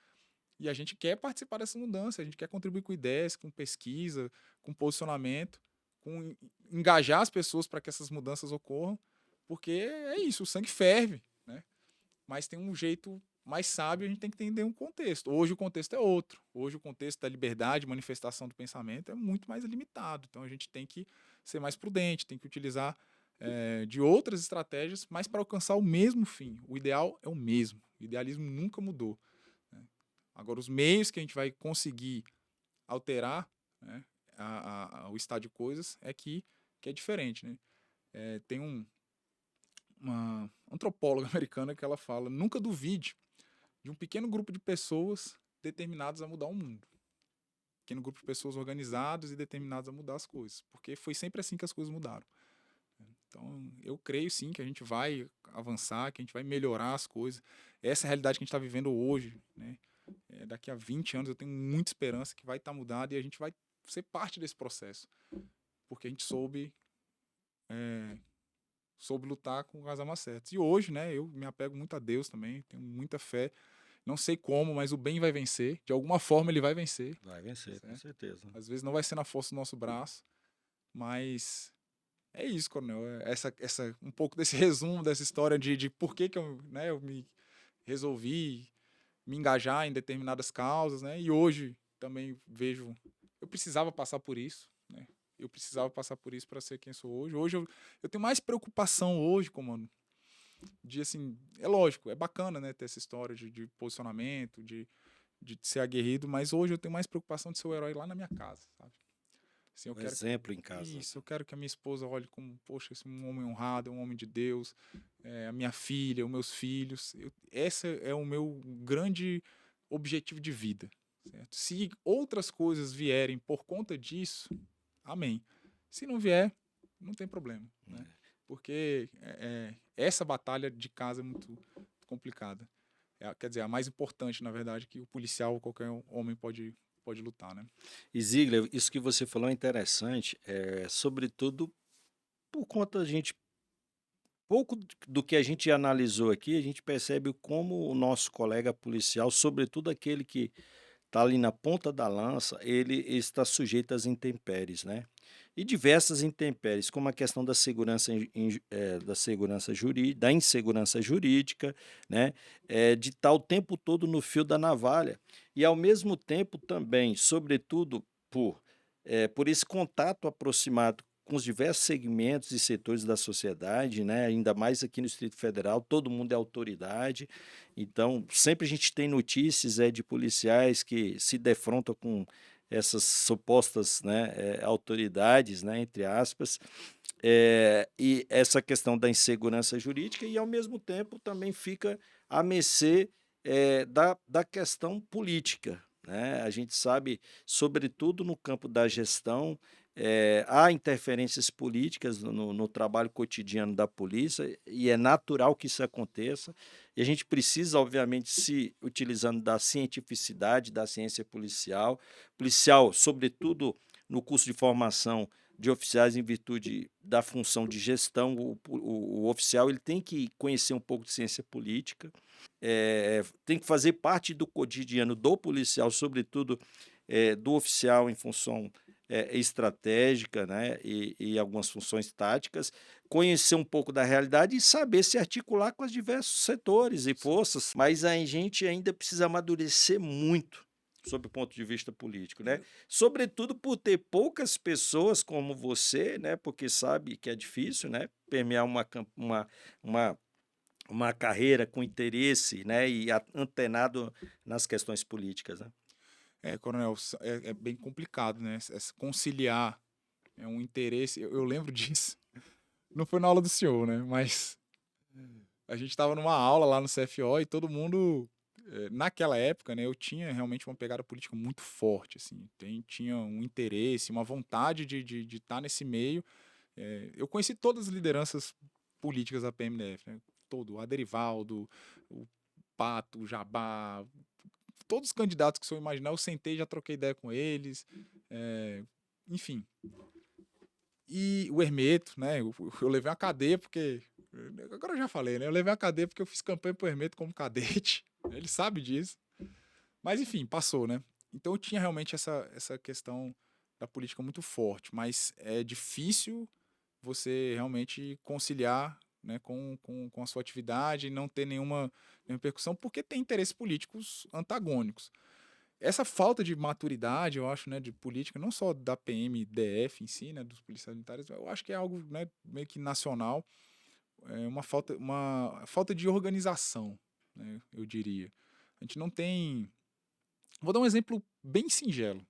E a gente quer participar dessa mudança, a gente quer contribuir com ideias, com pesquisa, com posicionamento, com engajar as pessoas para que essas mudanças ocorram, porque é isso, o sangue ferve, né? Mas tem um jeito mais sábio, a gente tem que entender um contexto. Hoje o contexto é outro. Hoje o contexto da liberdade, manifestação do pensamento é muito mais limitado. Então a gente tem que ser mais prudente, tem que utilizar de outras estratégias, mas para alcançar o mesmo fim. O ideal é o mesmo. O idealismo nunca mudou. Né? Agora, os meios que a gente vai conseguir alterar, né, o estado de coisas que é diferente. Né? Tem uma antropóloga americana que ela fala: nunca duvide de um pequeno grupo de pessoas determinadas a mudar o mundo. Pequeno grupo de pessoas organizados e determinadas a mudar as coisas. Porque foi sempre assim que as coisas mudaram. Então, eu creio sim que a gente vai avançar, que a gente vai melhorar as coisas. Essa é a realidade que a gente está vivendo hoje. Né? Daqui a 20 anos eu tenho muita esperança que vai estar mudado e a gente vai ser parte desse processo. Porque a gente soube lutar com as armas certas. E hoje, né, eu me apego muito a Deus também, tenho muita fé. Não sei como, mas o bem vai vencer. De alguma forma ele vai vencer. Vai vencer, com Certo? certeza. Às vezes não vai ser na força do nosso braço, mas é isso, Coronel. Um pouco desse resumo dessa história de por que eu me resolvi me engajar em determinadas causas, né? E hoje também vejo, eu precisava passar por isso, né? Eu precisava passar por isso para ser quem sou hoje. Hoje eu tenho mais preocupação hoje, comando, de assim, é lógico, é bacana, né, ter essa história de posicionamento, de ser aguerrido, mas hoje eu tenho mais preocupação de ser o herói lá na minha casa, sabe? Assim, eu Um quero exemplo em casa. isso, eu quero que a minha esposa olhe como, poxa, esse é um homem honrado, é um homem de Deus, a minha filha, os meus filhos. Esse é o meu grande objetivo de vida, certo? Se outras coisas vierem por conta disso, amém. Se não vier, não tem problema, né? Porque essa batalha de casa é muito complicada. quer dizer, a mais importante, na verdade, que o policial, qualquer homem pode lutar, né? E Ziegler, isso que você falou é interessante, sobretudo por conta a gente pouco do que a gente analisou aqui, a gente percebe como o nosso colega policial, sobretudo aquele que está ali na ponta da lança, ele está sujeito às intempéries, né? E diversas intempéries, como a questão da segurança, da segurança jurídica, da insegurança jurídica, né? De estar o tempo todo no fio da navalha. E ao mesmo tempo também, sobretudo por esse contato aproximado com os diversos segmentos e setores da sociedade, né? Ainda mais aqui no Distrito Federal, todo mundo é autoridade. Então, sempre a gente tem notícias de policiais que se defrontam com essas supostas, né, autoridades, né, entre aspas, e essa questão da insegurança jurídica e, ao mesmo tempo, também fica à mercê da questão política. Né? A gente sabe, sobretudo no campo da gestão, há interferências políticas no trabalho cotidiano da polícia e é natural que isso aconteça. E a gente precisa, obviamente, se utilizando da cientificidade, da ciência policial, sobretudo no curso de formação de oficiais em virtude da função de gestão, o oficial ele tem que conhecer um pouco de ciência política, tem que fazer parte do cotidiano do policial, sobretudo do oficial em função estratégica, né, e algumas funções táticas, conhecer um pouco da realidade e saber se articular com os diversos setores e forças, mas a gente ainda precisa amadurecer muito sob o ponto de vista político, né? Sobretudo por ter poucas pessoas como você, né? Porque sabe que é difícil, né? Permear uma, uma carreira com interesse, né? E antenado nas questões políticas, né? Coronel, é bem complicado, né? Conciliar um interesse. Eu lembro disso. Não foi na aula do senhor, né? Mas a gente estava numa aula lá no CFO e todo mundo, naquela época, né? Eu tinha realmente uma pegada política muito forte, assim. Tinha um interesse, uma vontade de estar nesse meio. Eu conheci todas as lideranças políticas da PMDF, né? Todo, o Aderivaldo, o Pato, o Jabá, todos os candidatos que o senhor imaginar, eu sentei, já troquei ideia com eles, enfim. E o Hermeto, né? Eu levei uma cadeia porque. Agora eu já falei, né? Eu levei uma cadeia porque eu fiz campanha pro Hermeto como cadete. Ele sabe disso. Mas enfim, passou, né? Então eu tinha realmente essa questão da política muito forte. Mas é difícil você realmente conciliar, né, com a sua atividade e não ter nenhuma repercussão, porque tem interesses políticos antagônicos. Essa falta de maturidade, eu acho, né, de política, não só da PMDF em si, né, dos policiais militares, eu acho que é algo, né, meio que nacional, uma falta de organização, né, eu diria. A gente não tem. Vou dar um exemplo bem singelo.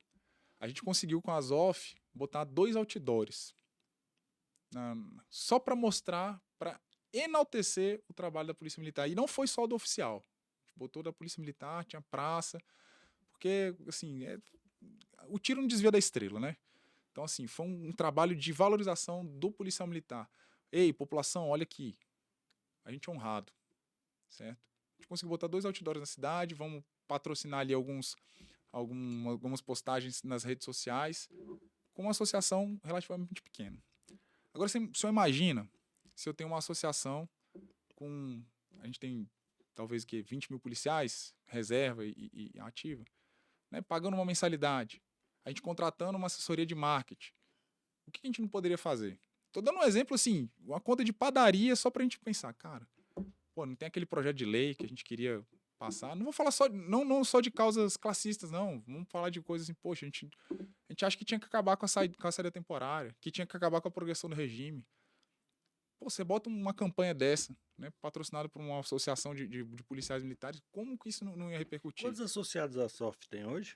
A gente conseguiu com a Azof botar 2 outdoors só para mostrar, para enaltecer o trabalho da Polícia Militar. E não foi só do oficial. A gente botou da Polícia Militar, tinha praça, porque, assim, o tiro não desvia da estrela, né? Então, assim, foi um trabalho de valorização do policial militar. Ei, população, olha aqui, a gente é honrado, certo? A gente conseguiu botar 2 outdoors na cidade, vamos patrocinar ali algumas postagens nas redes sociais, com uma associação relativamente pequena. Agora, o senhor imagina se eu tenho uma associação com. A gente tem talvez 20 mil policiais, reserva e ativa, né, pagando uma mensalidade, a gente contratando uma assessoria de marketing. O que a gente não poderia fazer? Tô dando um exemplo assim, uma conta de padaria só pra gente pensar, cara, pô, não tem aquele projeto de lei que a gente queria passar. Não vou falar só, não só de causas classistas, não. Vamos falar de coisas assim, poxa, a gente acha que tinha que acabar com a saída temporária, que tinha que acabar com a progressão do regime. Pô, você bota uma campanha dessa, né, patrocinada por uma associação de policiais militares, como que isso não ia repercutir? Quantos associados à SOF tem hoje?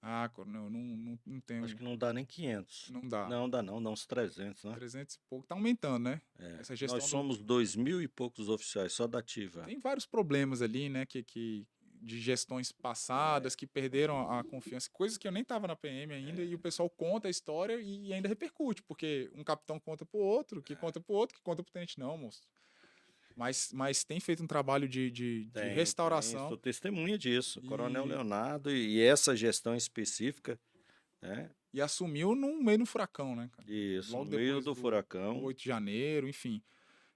Ah, Coronel, não Acho tenho. que não dá nem 500. Não dá. Não dá não, dá uns 300, né? 300 e pouco. Tá aumentando, né? Essa Nós gestão somos 2000 e poucos oficiais, só da ativa. Tem vários problemas ali, né? De gestões passadas que perderam a confiança. Coisas que eu nem tava na PM ainda. E o pessoal conta a história e ainda repercute. Porque um capitão conta pro outro, que conta pro outro, que conta pro tenente. Não, moço. mas tem feito um trabalho de Sou restauração testemunha disso. Coronel e, Leonardo e essa gestão específica, né? e assumiu no meio do furacão, né, cara? Isso, no Logo meio depois do do furacão. 8 de janeiro, enfim.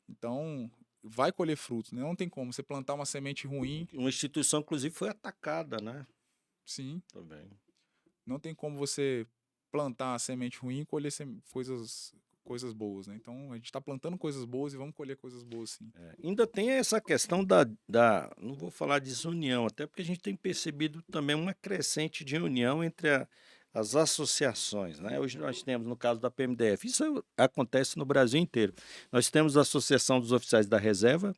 Então, vai colher frutos, né? Não tem como você plantar uma semente ruim, Uma instituição, inclusive, foi atacada, né? sim. Também. Não tem como você plantar a semente ruim e colher coisas boas, né? Então, a gente está plantando coisas boas e vamos colher coisas boas, sim. Ainda tem essa questão não vou falar desunião, até porque a gente tem percebido também uma crescente de união entre as associações, né? Hoje nós temos, no caso da PMDF, isso acontece no Brasil inteiro. Nós temos a Associação dos Oficiais da Reserva,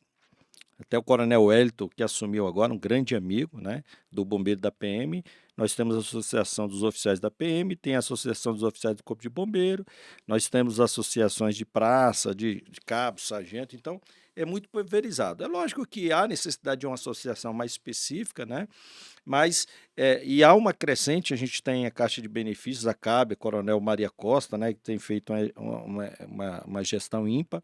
até o Coronel Wellington, que assumiu agora, um grande amigo, né, do bombeiro da PM. Nós temos a Associação dos Oficiais da PM, tem a Associação dos Oficiais do Corpo de Bombeiro, nós temos associações de praça, de cabo, sargento, então é muito pulverizado. É lógico que há necessidade de uma associação mais específica, né? Mas, e há uma crescente, a gente tem a Caixa de Benefícios, a CAB, a Coronel Maria Costa, né, que tem feito uma gestão ímpar.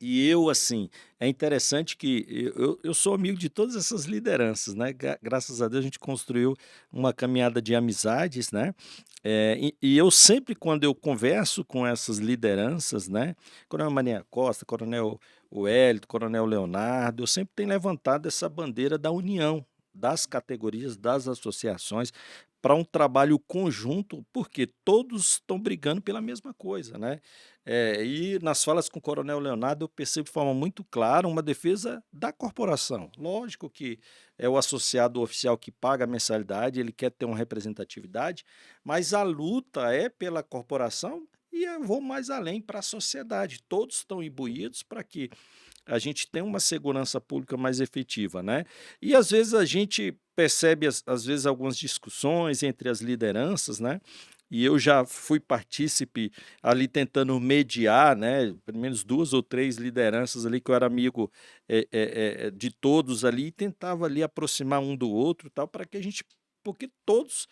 E eu, assim, é interessante que eu sou amigo de todas essas lideranças, né? Graças a Deus a gente construiu uma caminhada de amizades, né? E eu sempre, quando eu converso com essas lideranças, né? Coronel Maria Costa, Coronel Wellington, Coronel Leonardo, eu sempre tenho levantado essa bandeira da união das categorias, das associações, para um trabalho conjunto, porque todos estão brigando pela mesma coisa, né? E nas falas com o Coronel Leonardo, eu percebo de forma muito clara uma defesa da corporação. Lógico que é o associado oficial que paga a mensalidade, ele quer ter uma representatividade, mas a luta é pela corporação e eu vou mais além para a sociedade. Todos estão imbuídos para que a gente tenha uma segurança pública mais efetiva, né? E às vezes a gente percebe, às vezes, algumas discussões entre as lideranças, né? E eu já fui partícipe ali tentando mediar, né? Pelo menos 2 ou 3 lideranças ali que eu era amigo de todos ali e tentava ali aproximar um do outro, tal, para que a gente, porque todos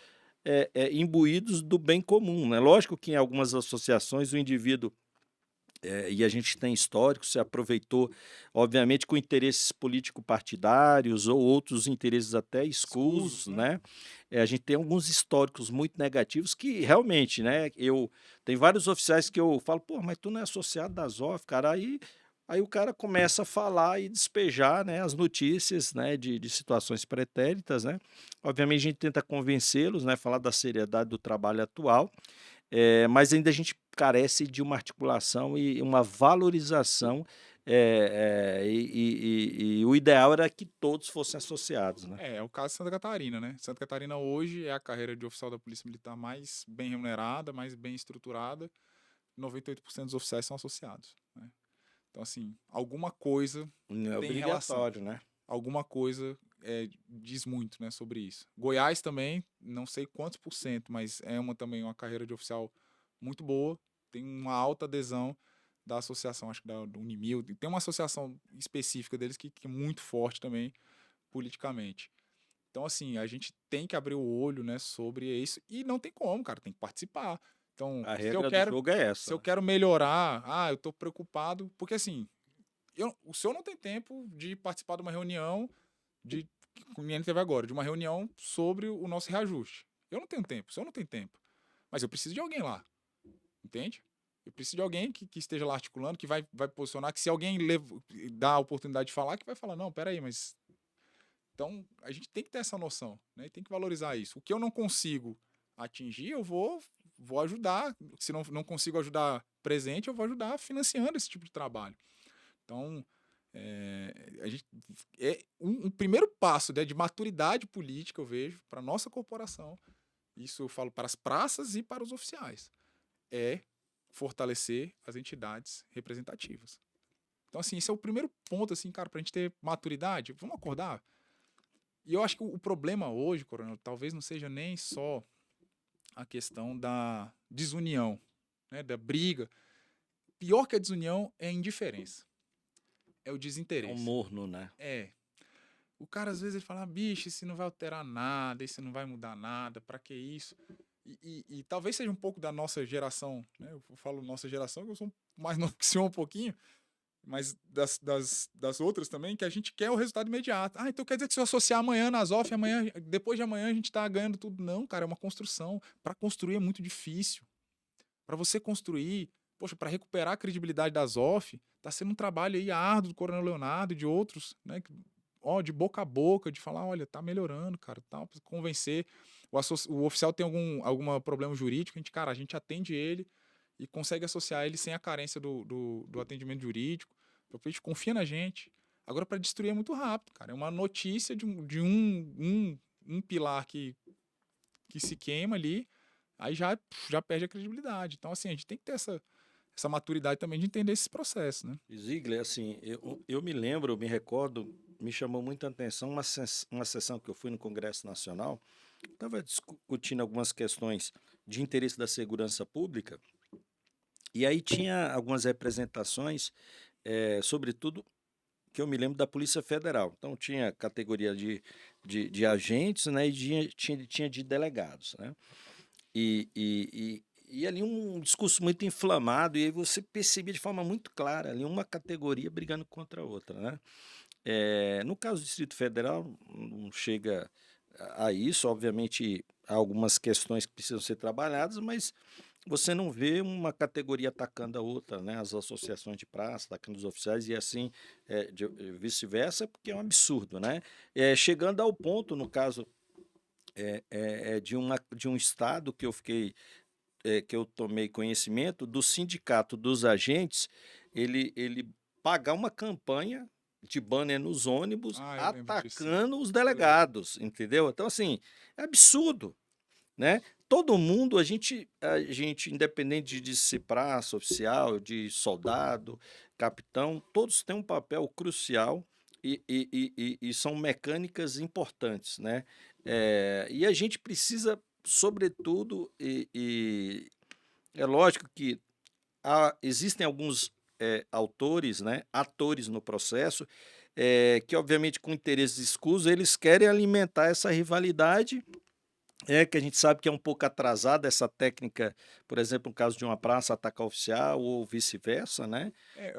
imbuídos do bem comum, né? Lógico que em algumas associações o indivíduo e a gente tem histórico, se aproveitou, obviamente, com interesses político-partidários ou outros interesses até Escusos, escusos, né? né? A gente tem alguns históricos muito negativos que realmente, né? Tem vários oficiais que eu falo, pô, mas tu não é associado da Azov, cara. Aí o cara começa a falar e despejar, né, as notícias, né, de situações pretéritas, né? Obviamente a gente tenta convencê-los, né, falar da seriedade do trabalho atual, mas ainda a gente carece de uma articulação e uma valorização, e o ideal era que todos fossem associados, né? É o caso de Santa Catarina, né? Santa Catarina hoje é a carreira de oficial da Polícia Militar mais bem remunerada, mais bem estruturada. 98% dos oficiais são associados, né? Então, assim, alguma coisa Não é tem relação. obrigatório, né? Alguma coisa diz muito, né, sobre isso. Goiás também, não sei quantos por cento, mas é também uma carreira de oficial muito boa. Tem uma alta adesão da associação, acho que do Unimil. Tem uma associação específica deles que é muito forte também politicamente. Então, assim, a gente tem que abrir o olho, né, sobre isso e não tem como, cara, tem que participar. Então, A se eu regra do quero, jogo é se essa, eu né? quero melhorar, eu tô preocupado, porque assim, o senhor não tem tempo de participar de uma reunião de como a gente teve agora, de uma reunião sobre o nosso reajuste. Eu não tenho tempo, o senhor não tem tempo. Mas eu preciso de alguém lá, entende? Eu preciso de alguém que esteja lá articulando, que vai posicionar, que se alguém dá a oportunidade de falar, que vai falar, não, peraí, mas então, a gente tem que ter essa noção, né? E tem que valorizar isso. O que eu não consigo atingir, eu vou ajudar. Se não consigo ajudar presente, eu vou ajudar financiando esse tipo de trabalho. Então, a gente, é um primeiro passo, né, de maturidade política, eu vejo, para a nossa corporação. Isso eu falo para as praças e para os oficiais. É fortalecer as entidades representativas. Então, assim, esse é o primeiro ponto, assim, cara, para a gente ter maturidade. Vamos acordar? E eu acho que o problema hoje, Coronel, talvez não seja nem só a questão da desunião, né, da briga. Pior que a desunião é a indiferença, é o É um desinteresse. morno, né? É. O cara às vezes ele fala, bicho, isso não vai alterar nada, isso não vai mudar nada, pra que isso? E talvez seja um pouco da nossa geração, né? Eu falo nossa geração, que eu sou mais novo que o senhor um pouquinho, mas das outras também, que a gente quer o resultado imediato. Ah, então quer dizer que se eu associar amanhã na Azof, amanhã, depois de amanhã a gente tá ganhando tudo. Não, cara, é uma construção. Para construir é muito difícil. Para você construir, poxa, para recuperar a credibilidade da Azof, tá sendo um trabalho aí árduo do Coronel Leonardo e de outros, né? Ó, de boca a boca, de falar, olha, tá melhorando, cara, tal, pra convencer. O oficial tem algum problema jurídico, a gente atende ele e consegue associar ele sem a carência do atendimento jurídico. O gente confia na gente. Agora, para destruir é muito rápido, cara. É uma notícia de um pilar que se queima ali, aí já perde a credibilidade. Então, assim, a gente tem que ter essa maturidade também de entender esses processos, né? Ziegler, assim, eu me lembro, eu me recordo, me chamou muita atenção uma sessão que eu fui no Congresso Nacional, estava discutindo algumas questões de interesse da segurança pública, e aí tinha algumas representações, sobretudo, que eu me lembro da Polícia Federal. Então, tinha categoria de agentes, né, e tinha de delegados, né? E ali um discurso muito inflamado, e aí você percebia de forma muito clara ali uma categoria brigando contra a outra, né? No caso do Distrito Federal, não chega a isso, obviamente há algumas questões que precisam ser trabalhadas, mas você não vê uma categoria atacando a outra, né? As associações de praça atacando os oficiais e assim vice-versa, porque é um absurdo, né? Chegando ao ponto, no caso de um estado que eu fiquei que eu tomei conhecimento do sindicato dos agentes, ele pagar uma campanha de banner nos ônibus Ah, eu lembro disso, sim. atacando os Eu lembro. delegados, entendeu? Então, assim, é absurdo, né? Todo mundo, a gente, independente de ser praça, oficial, de soldado, capitão, todos têm um papel crucial e são mecânicas importantes, né? E a gente precisa, sobretudo, é lógico que existem alguns autores, né, atores no processo, que obviamente com interesses escusos, eles querem alimentar essa rivalidade, que a gente sabe que é um pouco atrasada essa técnica, por exemplo, no caso de uma praça atacar oficial ou vice-versa, né? É,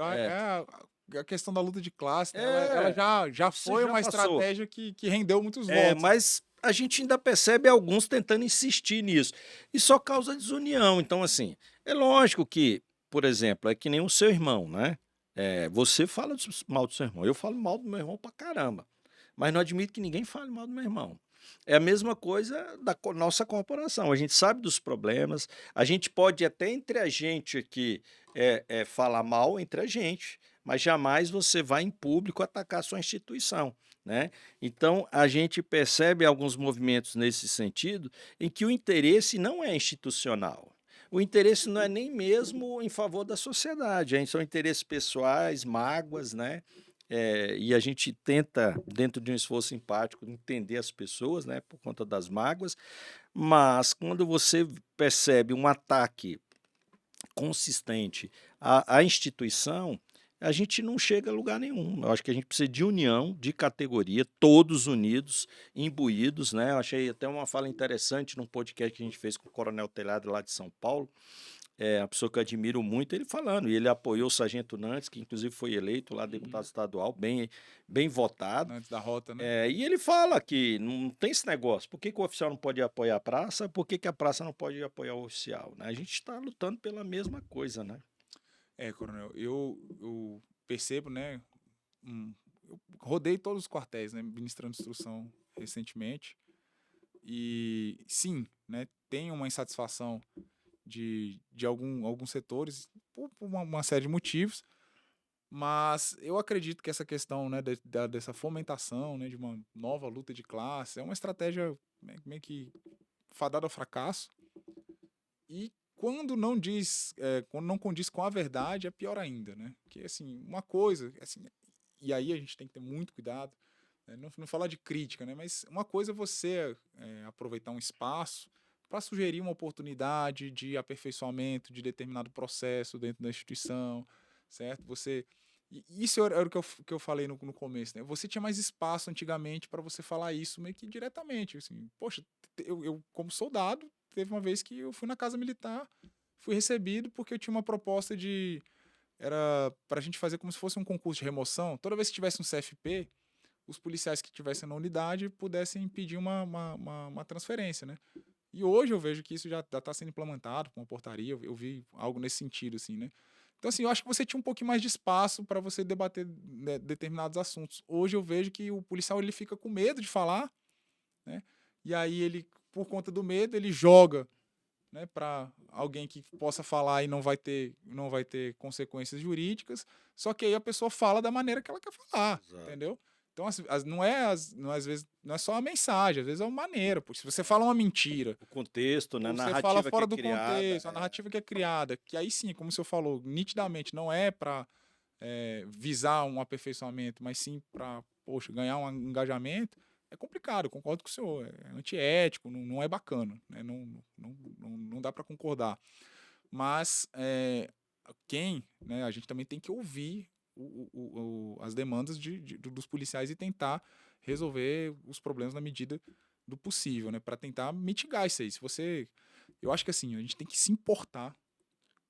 A questão da luta de classe, né? Ela é, já você foi já uma passou. estratégia que rendeu muitos votos, né? Mas a gente ainda percebe alguns tentando insistir nisso. E só causa desunião. Então, assim, é lógico que, por exemplo, é que nem o seu irmão, né? Você fala mal do seu irmão, eu falo mal do meu irmão pra caramba. Mas não admito que ninguém fale mal do meu irmão. É a mesma coisa da nossa corporação. A gente sabe dos problemas, a gente pode até entre a gente aqui falar mal entre a gente, mas jamais você vai em público atacar a sua instituição, né? Então, a gente percebe alguns movimentos nesse sentido em que o interesse não é institucional. O interesse não é nem mesmo em favor da sociedade, são interesses pessoais, mágoas, né? E a gente tenta, dentro de um esforço empático, entender as pessoas, né, por conta das mágoas, mas quando você percebe um ataque consistente à instituição, a gente não chega a lugar nenhum. Eu acho que a gente precisa de união, de categoria, todos unidos, imbuídos, né? Eu achei até uma fala interessante num podcast que a gente fez com o Coronel Telhado lá de São Paulo, uma pessoa que eu admiro muito, ele falando, e ele apoiou o Sargento Nantes, que inclusive foi eleito lá deputado estadual, bem votado, Antes da rota, né? e ele fala que não tem esse negócio. Por que o oficial não pode apoiar a praça? Por que a praça não pode apoiar o oficial? Né? A gente está lutando pela mesma coisa, né? Coronel, eu percebo, né? Eu rodei todos os quartéis, né? Ministrando instrução recentemente. E sim, né? Tem uma insatisfação de alguns setores por uma série de motivos. Mas eu acredito que essa questão, né, dessa fomentação, né, de uma nova luta de classe é uma estratégia meio que fadada ao fracasso. E quando não condiz com a verdade, é pior ainda, né? Porque, assim, uma coisa, assim, e aí a gente tem que ter muito cuidado, né? Não falar de crítica, né? Mas uma coisa é você aproveitar um espaço para sugerir uma oportunidade de aperfeiçoamento de determinado processo dentro da instituição, certo? Isso era o que eu falei no começo, né? Você tinha mais espaço antigamente para você falar isso meio que diretamente, assim, poxa, eu como soldado, teve uma vez que eu fui na casa militar, fui recebido porque eu tinha uma proposta era para a gente fazer como se fosse um concurso de remoção. Toda vez que tivesse um CFP, os policiais que estivessem na unidade pudessem pedir uma transferência, né? E hoje eu vejo que isso já está sendo implementado com uma portaria, eu vi algo nesse sentido, assim, né? Então, assim, eu acho que você tinha um pouquinho mais de espaço para você debater, né, determinados assuntos. Hoje eu vejo que o policial ele fica com medo de falar, né? E aí ele, por conta do medo, ele joga, né, para alguém que possa falar e não vai ter consequências jurídicas. Só que aí a pessoa fala da maneira que ela quer falar, Exato. entendeu? Então, às vezes, não é só a mensagem, às vezes é uma maneira. Porque se você fala uma mentira, O contexto, né? A ou você fala narrativa que fora é do criada. contexto, a narrativa que é criada, que aí sim, como o senhor falou, nitidamente não é para visar um aperfeiçoamento, mas sim para, poxa, ganhar um engajamento, é complicado, eu concordo com o senhor, é antiético, não é bacana, né? Não dá para concordar. Mas né, a gente também tem que ouvir as demandas dos policiais e tentar resolver os problemas na medida do possível, né? Para tentar mitigar isso aí. Eu acho que assim, a gente tem que se importar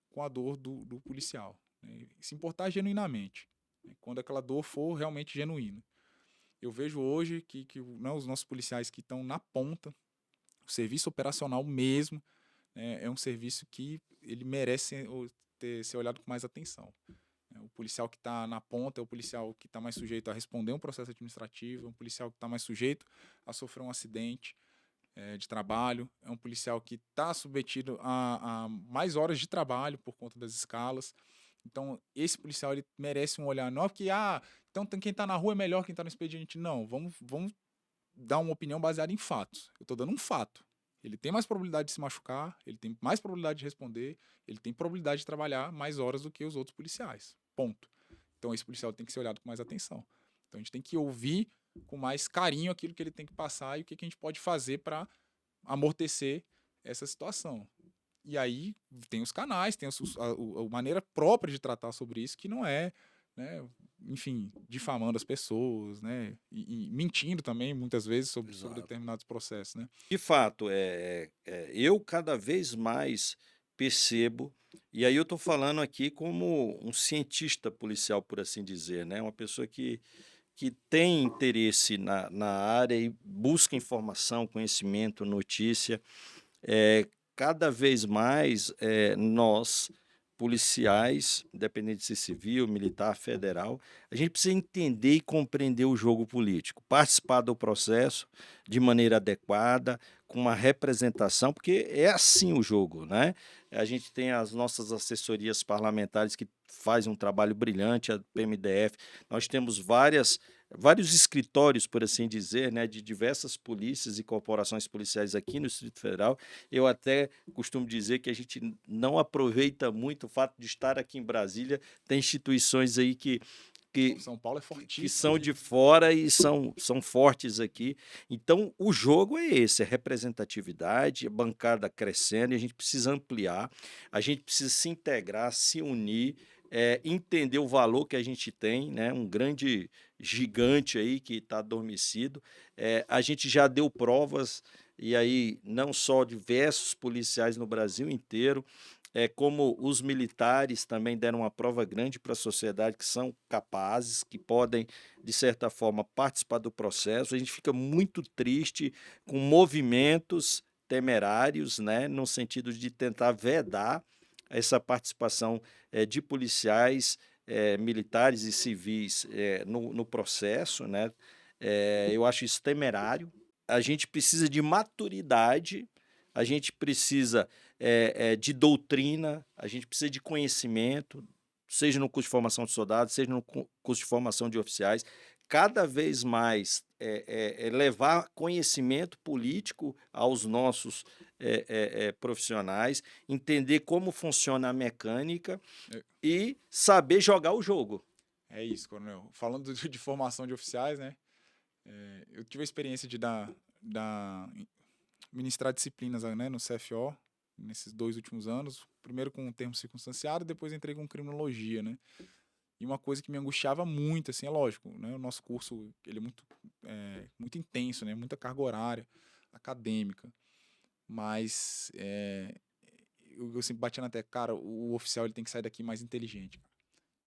com a dor do policial, né? Se importar genuinamente, né? Quando aquela dor for realmente genuína. Eu vejo hoje que né, os nossos policiais que estão na ponta, o serviço operacional mesmo, né, é um serviço que ele merece ser olhado com mais atenção. O policial que está na ponta é o policial que está mais sujeito a responder um processo administrativo, é um policial que está mais sujeito a sofrer um acidente de trabalho, é um policial que está submetido a mais horas de trabalho por conta das escalas. Então, esse policial ele merece um olhar. Não é porque, então quem está na rua é melhor que quem está no expediente. Não, vamos dar uma opinião baseada em fatos. Eu estou dando um fato. Ele tem mais probabilidade de se machucar, ele tem mais probabilidade de responder, ele tem probabilidade de trabalhar mais horas do que os outros policiais. Ponto. Então, esse policial tem que ser olhado com mais atenção. Então, a gente tem que ouvir com mais carinho aquilo que ele tem que passar e o que a gente pode fazer para amortecer essa situação. E aí tem os canais, tem a maneira própria de tratar sobre isso, que não é, né, enfim, difamando as pessoas, né, e mentindo também, muitas vezes, sobre Exato. determinados processos, né. De fato, eu cada vez mais percebo, e aí eu estou falando aqui como um cientista policial, por assim dizer, né? Uma pessoa que tem interesse na área e busca informação, conhecimento, notícia. Cada vez mais nós, policiais, independente de ser civil, militar, federal, a gente precisa entender e compreender o jogo político, participar do processo de maneira adequada, com uma representação, porque é assim o jogo, né? A gente tem as nossas assessorias parlamentares que fazem um trabalho brilhante, a PMDF, nós temos vários escritórios, por assim dizer, né, de diversas polícias e corporações policiais aqui no Distrito Federal. Eu até costumo dizer que a gente não aproveita muito o fato de estar aqui em Brasília. Tem instituições aí que, São Paulo é que fortíssimo são aqui. de fora e são fortes aqui. Então, o jogo é esse, é representatividade, a bancada crescendo, e a gente precisa ampliar, a gente precisa se integrar, se unir, entender o valor que a gente tem, né? Um grande gigante aí que está adormecido. A gente já deu provas, e aí não só diversos policiais no Brasil inteiro, como os militares também deram uma prova grande para a sociedade que são capazes, que podem, de certa forma, participar do processo. A gente fica muito triste com movimentos temerários, né, no sentido de tentar vedar essa participação de policiais, militares e civis no processo, né? Eu acho isso temerário. A gente precisa de maturidade, a gente precisa de doutrina, a gente precisa de conhecimento, seja no curso de formação de soldados, seja no curso de formação de oficiais, cada vez mais levar conhecimento político aos nossos profissionais, entender como funciona a mecânica É, e saber jogar o jogo. é isso, coronel. Falando de formação de oficiais, né, eu tive a experiência de ministrar disciplinas, né, no CFO, nesses 2 últimos anos, primeiro com o termo circunstanciado, depois entrei com criminologia, né. E uma coisa que me angustiava muito, assim, é lógico, né, o nosso curso ele é muito intenso, né, muita carga horária acadêmica, mas eu sempre batia na tecla, cara, o oficial ele tem que sair daqui mais inteligente.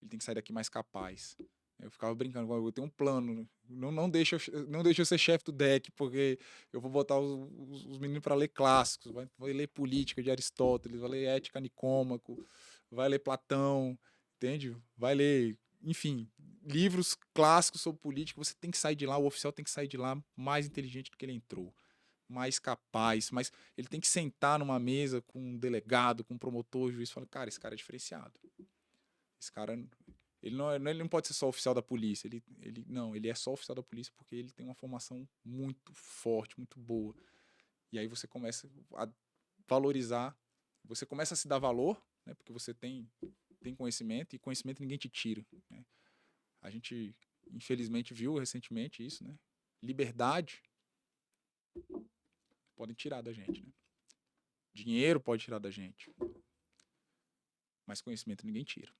ele tem que sair daqui mais capaz. Eu ficava brincando, eu tenho um plano, não deixa eu ser chefe do deck, porque eu vou botar os meninos para ler clássicos, vai ler Política de Aristóteles, vai ler Ética Nicômaco, vai ler Platão, entende? Vai ler, enfim, livros clássicos sobre política. Você tem que sair de lá, o oficial tem que sair de lá mais inteligente do que ele entrou, mais capaz, mas ele tem que sentar numa mesa com um delegado, com um promotor, juiz, e falar, cara, esse cara é diferenciado. Esse cara, ele não pode ser só oficial da polícia, ele é só oficial da polícia porque ele tem uma formação muito forte, muito boa. E aí você começa a valorizar, você começa a se dar valor, né, porque você tem conhecimento, e conhecimento ninguém te tira, né? A gente, infelizmente, viu recentemente isso, né? Liberdade podem tirar da gente, né? Dinheiro pode tirar da gente, mas conhecimento ninguém tira.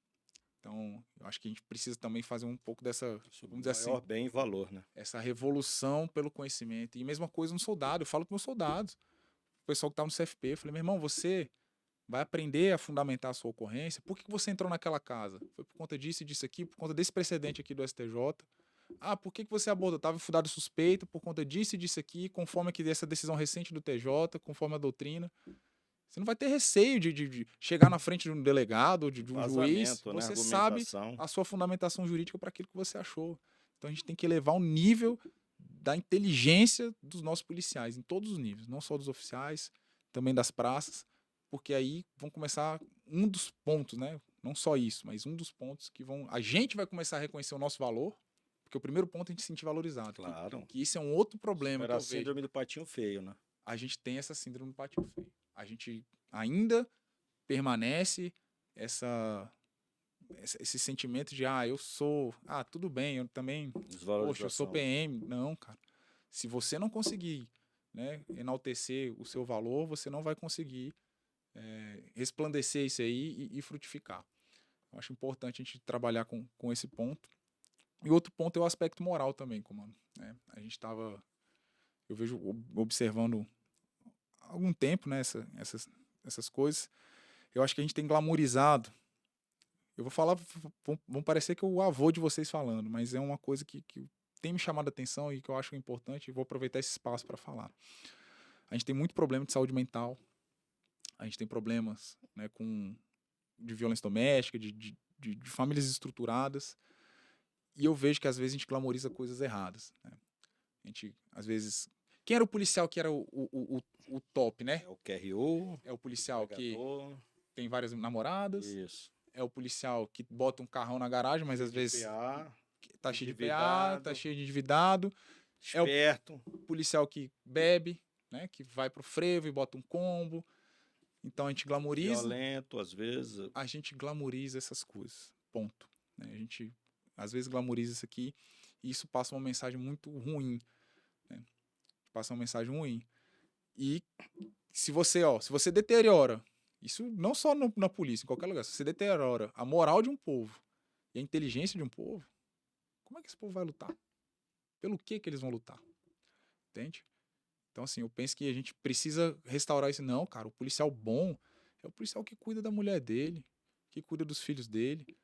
Então, eu acho que a gente precisa também fazer um pouco dessa, vamos dizer assim, maior bem e valor, né? essa revolução pelo conhecimento. E mesma coisa no soldado, eu falo com meus soldados, o pessoal que tá no CFP, eu falei, meu irmão, você vai aprender a fundamentar a sua ocorrência. Por que você entrou naquela casa? Foi por conta disso e disso aqui, por conta desse precedente aqui do STJ. Ah, por que você abordou? Estava fundado suspeito por conta disso e disso aqui, conforme que essa decisão recente do TJ, conforme a doutrina. Você não vai ter receio de chegar na frente de um delegado, de um juiz. Vazamento, né? Você sabe Argumentação. a sua fundamentação jurídica para aquilo que você achou. Então a gente tem que elevar o nível da inteligência dos nossos policiais, em todos os níveis, não só dos oficiais, também das praças, porque aí vão começar um dos pontos, né? Não só isso, mas um dos pontos que vão. A gente vai começar a reconhecer o nosso valor, porque o primeiro ponto é a gente se sentir valorizado. Claro. Que isso é um outro problema que Era eu a vejo. síndrome do patinho feio, né? A gente tem essa síndrome do patinho feio. A gente ainda permanece esse sentimento de, eu sou, tudo bem, eu também, poxa, eu sou PM. Não, cara. Se você não conseguir, né, enaltecer o seu valor, você não vai conseguir resplandecer isso aí e frutificar. Eu acho importante a gente trabalhar com esse ponto. E outro ponto é o aspecto moral também, comando. Né? A gente estava, eu vejo, observando há algum tempo, né, essas coisas. Eu acho que a gente tem glamourizado. Eu vou falar, vão parecer que é o avô de vocês falando, mas é uma coisa que tem me chamado a atenção e que eu acho importante, e vou aproveitar esse espaço para falar. A gente tem muito problema de saúde mental, a gente tem problemas, né, de violência doméstica, de famílias estruturadas, e eu vejo que às vezes a gente glamoriza coisas erradas. Né? A gente, às vezes... Quem era o policial que era o top, né? É o QRU. É o policial pegador. que tem várias namoradas. Isso. É o policial que bota um carrão na garagem, mas às vezes PA, tá cheio de PA, tá cheio de endividado. Esperto. É o policial que bebe, né? Que vai pro frevo e bota um combo. Então a gente glamoriza. Violento, às vezes. A gente glamoriza essas coisas. Ponto. Né? A gente, às vezes, glamoriza isso aqui e isso passa uma mensagem muito ruim. Né? Passa uma mensagem ruim. E se você deteriora, isso não só na polícia, em qualquer lugar, se você deteriora a moral de um povo e a inteligência de um povo, como é que esse povo vai lutar? Pelo que eles vão lutar? Entende? Então, assim, eu penso que a gente precisa restaurar isso. Não, cara, o policial bom é o policial que cuida da mulher dele, que cuida dos filhos dele.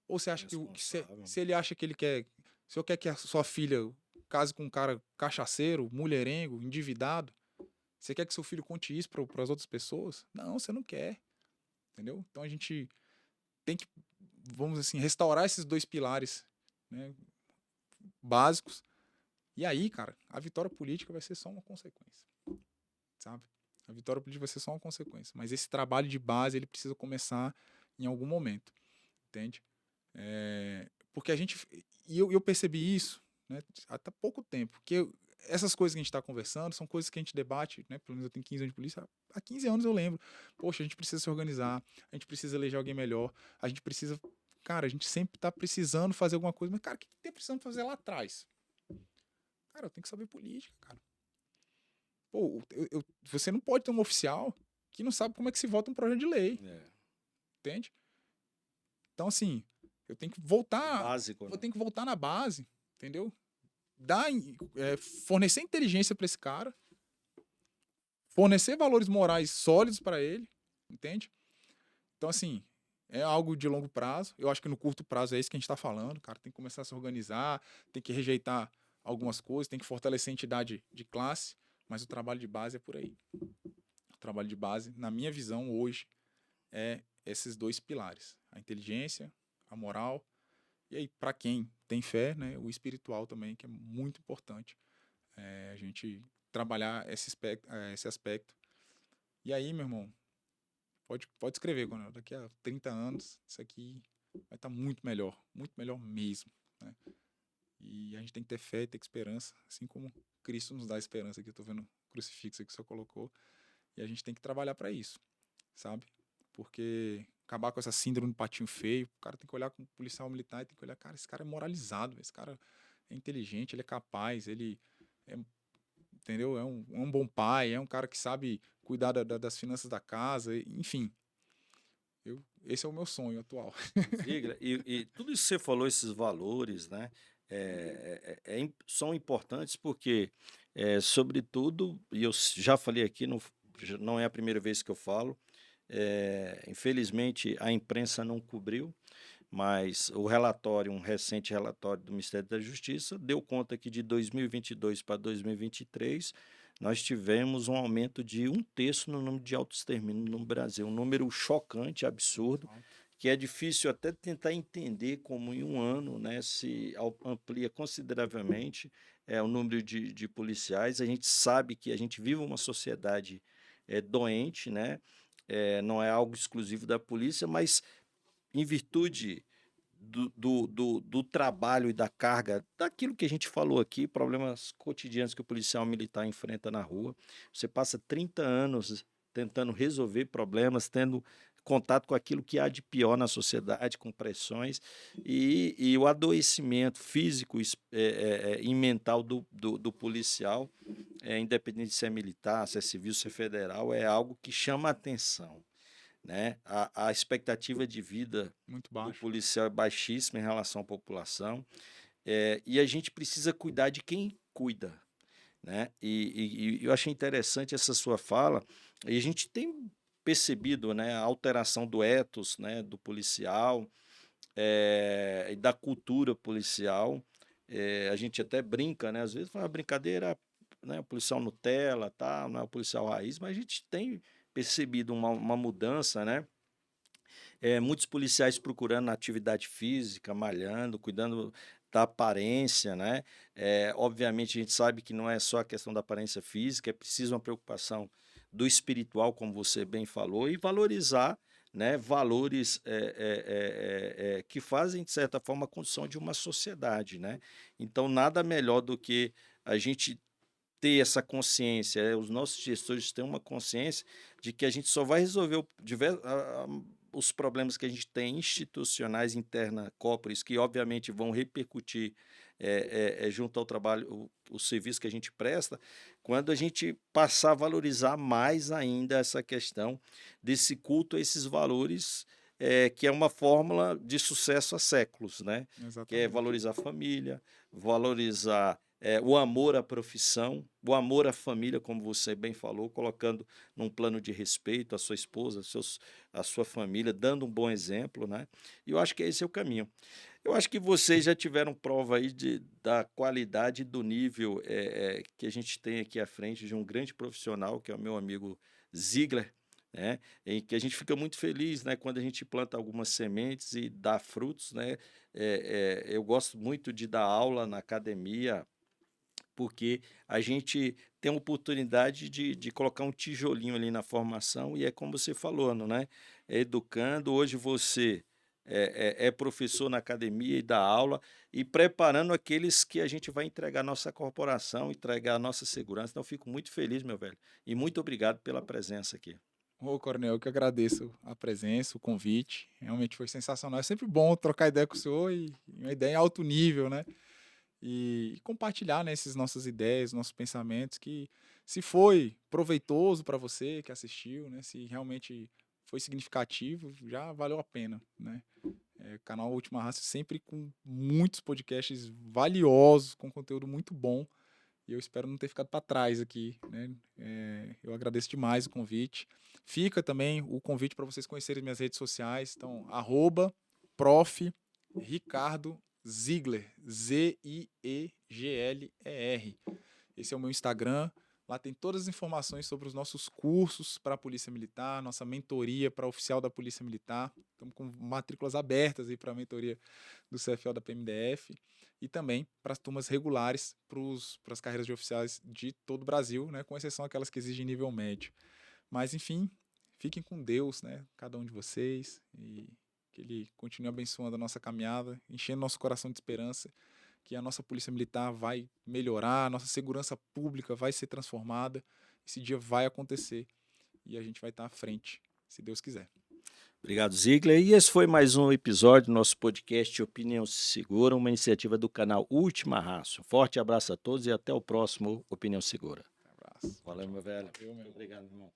Ou você acha que se ele acha que ele quer... Se eu quer que a sua filha case com um cara cachaceiro, mulherengo, endividado, você quer que seu filho conte isso para as outras pessoas? Não, você não quer. Entendeu? Então a gente tem que, vamos assim, restaurar esses dois pilares, né, básicos. E aí, cara, a vitória política vai ser só uma consequência. Sabe? A vitória política vai ser só uma consequência. Mas esse trabalho de base, ele precisa começar em algum momento. Entende? Porque a gente... E eu percebi isso, né, há pouco tempo. Que essas coisas que a gente está conversando são coisas que a gente debate, né? Pelo menos eu tenho 15 anos de polícia. Há 15 anos eu lembro. Poxa, a gente precisa se organizar, a gente precisa eleger alguém melhor, a gente precisa... Cara, a gente sempre está precisando fazer alguma coisa, mas, cara, o que tem precisando fazer lá atrás? Cara, eu tenho que saber política, cara. Pô, você não pode ter um oficial que não sabe como é que se vota um projeto de lei. Entende? Então, assim, eu tenho que voltar... Básico, eu tenho que voltar na base, entendeu? Fornecer inteligência para esse cara, fornecer valores morais sólidos para ele, entende? Então, assim, é algo de longo prazo. Eu acho que no curto prazo é isso que a gente está falando. O cara tem que começar a se organizar, tem que rejeitar algumas coisas, tem que fortalecer a entidade de classe, mas o trabalho de base é por aí. O trabalho de base, na minha visão hoje, é esses dois pilares: a inteligência, a moral, e aí, para quem tem fé, né, o espiritual também, que é muito importante. A gente trabalhar esse aspecto. E aí, meu irmão, pode escrever, quando daqui a 30 anos, isso aqui vai estar muito melhor mesmo, né? E a gente tem que ter fé, ter esperança, assim como Cristo nos dá esperança, aqui eu estou vendo o crucifixo que o senhor colocou, e a gente tem que trabalhar para isso, sabe? Porque acabar com essa síndrome do patinho feio, o cara tem que olhar como policial militar e tem que olhar, cara, esse cara é moralizado, esse cara é inteligente, ele é capaz, ele é, entendeu? É um bom pai, é um cara que sabe cuidar das finanças da casa, enfim. Esse é o meu sonho atual. Ziegler, e tudo isso que você falou, esses valores, né, são importantes porque, sobretudo, e eu já falei aqui, não é a primeira vez que eu falo, infelizmente a imprensa não cobriu, mas um recente relatório do Ministério da Justiça deu conta que de 2022 para 2023 nós tivemos um aumento de 1/3 no número de autoextermínio no Brasil, um número chocante, absurdo, que é difícil até tentar entender como em um ano, né, se amplia consideravelmente o número de policiais. A gente sabe que a gente vive uma sociedade doente, né? Não é algo exclusivo da polícia, mas em virtude do trabalho e da carga, daquilo que a gente falou aqui, problemas cotidianos que o policial militar enfrenta na rua. Você passa 30 anos tentando resolver problemas, tendo contato com aquilo que há de pior na sociedade, com pressões, e o adoecimento físico e mental do policial, independente se é militar, se é civil, se é federal, é algo que chama a atenção, né? A expectativa de vida Muito do baixo. policial é baixíssima em relação à população, e a gente precisa cuidar de quem cuida, né? E eu achei interessante essa sua fala, e a gente tem percebido, né, a alteração do ethos, né, do policial, e da cultura policial. A gente até brinca, né? Às vezes fala brincadeira, né? O policial Nutella, tá? Não é o policial raiz, mas a gente tem percebido uma mudança, né? Muitos policiais procurando atividade física, malhando, cuidando da aparência, né? Obviamente a gente sabe que não é só a questão da aparência física, é preciso uma preocupação do espiritual, como você bem falou, e valorizar, né, valores que fazem, de certa forma, a condição de uma sociedade, né? Então, nada melhor do que a gente ter essa consciência, os nossos gestores têm uma consciência de que a gente só vai resolver os problemas que a gente tem institucionais interna corporis, que obviamente vão repercutir junto ao trabalho, o serviço que a gente presta, quando a gente passar a valorizar mais ainda essa questão desse culto a esses valores, que é uma fórmula de sucesso há séculos, né? Que é Exatamente. valorizar a família, valorizar o amor à profissão, o amor à família, como você bem falou, colocando num plano de respeito a sua esposa, a sua família, dando um bom exemplo, né? E eu acho que esse é o caminho. Eu acho que vocês já tiveram prova aí da qualidade e do nível que a gente tem aqui à frente de um grande profissional, que é o meu amigo Ziegler, né? Em que a gente fica muito feliz, né, quando a gente planta algumas sementes e dá frutos, né? Eu gosto muito de dar aula na academia, porque a gente tem a oportunidade de colocar um tijolinho ali na formação, e é como você falou, não é? Educando. Hoje você é professor na academia e dá aula, e preparando aqueles que a gente vai entregar a nossa corporação, entregar a nossa segurança. Então, eu fico muito feliz, meu velho, e muito obrigado pela presença aqui. Ô, Coronel, eu que agradeço a presença, o convite. Realmente foi sensacional. É sempre bom trocar ideia com o senhor e uma ideia em alto nível, né? E compartilhar, né, essas nossas ideias, nossos pensamentos, que se foi proveitoso para você que assistiu, né, se realmente foi significativo, já valeu a pena, né? Canal Última Raça sempre com muitos podcasts valiosos, com conteúdo muito bom. E eu espero não ter ficado para trás aqui, né? Eu agradeço demais o convite. Fica também o convite para vocês conhecerem minhas redes sociais. Então, @prof. Ricardo Ziegler, Zigler. Esse é o meu Instagram. Lá tem todas as informações sobre os nossos cursos para a Polícia Militar, nossa mentoria para oficial da Polícia Militar. Estamos com matrículas abertas aí para a mentoria do CFO da PMDF e também para as turmas regulares para as carreiras de oficiais de todo o Brasil, né, com exceção aquelas que exigem nível médio. Mas, enfim, fiquem com Deus, né, cada um de vocês, e que Ele continue abençoando a nossa caminhada, enchendo nosso coração de esperança, que a nossa Polícia Militar vai melhorar, a nossa segurança pública vai ser transformada, esse dia vai acontecer e a gente vai estar à frente, se Deus quiser. Obrigado, Ziegler. E esse foi mais um episódio do nosso podcast Opinião Segura, uma iniciativa do canal Última Raça. Um forte abraço a todos e até o próximo Opinião Segura. Um abraço. Valeu, meu velho. Valeu, meu. Obrigado, irmão.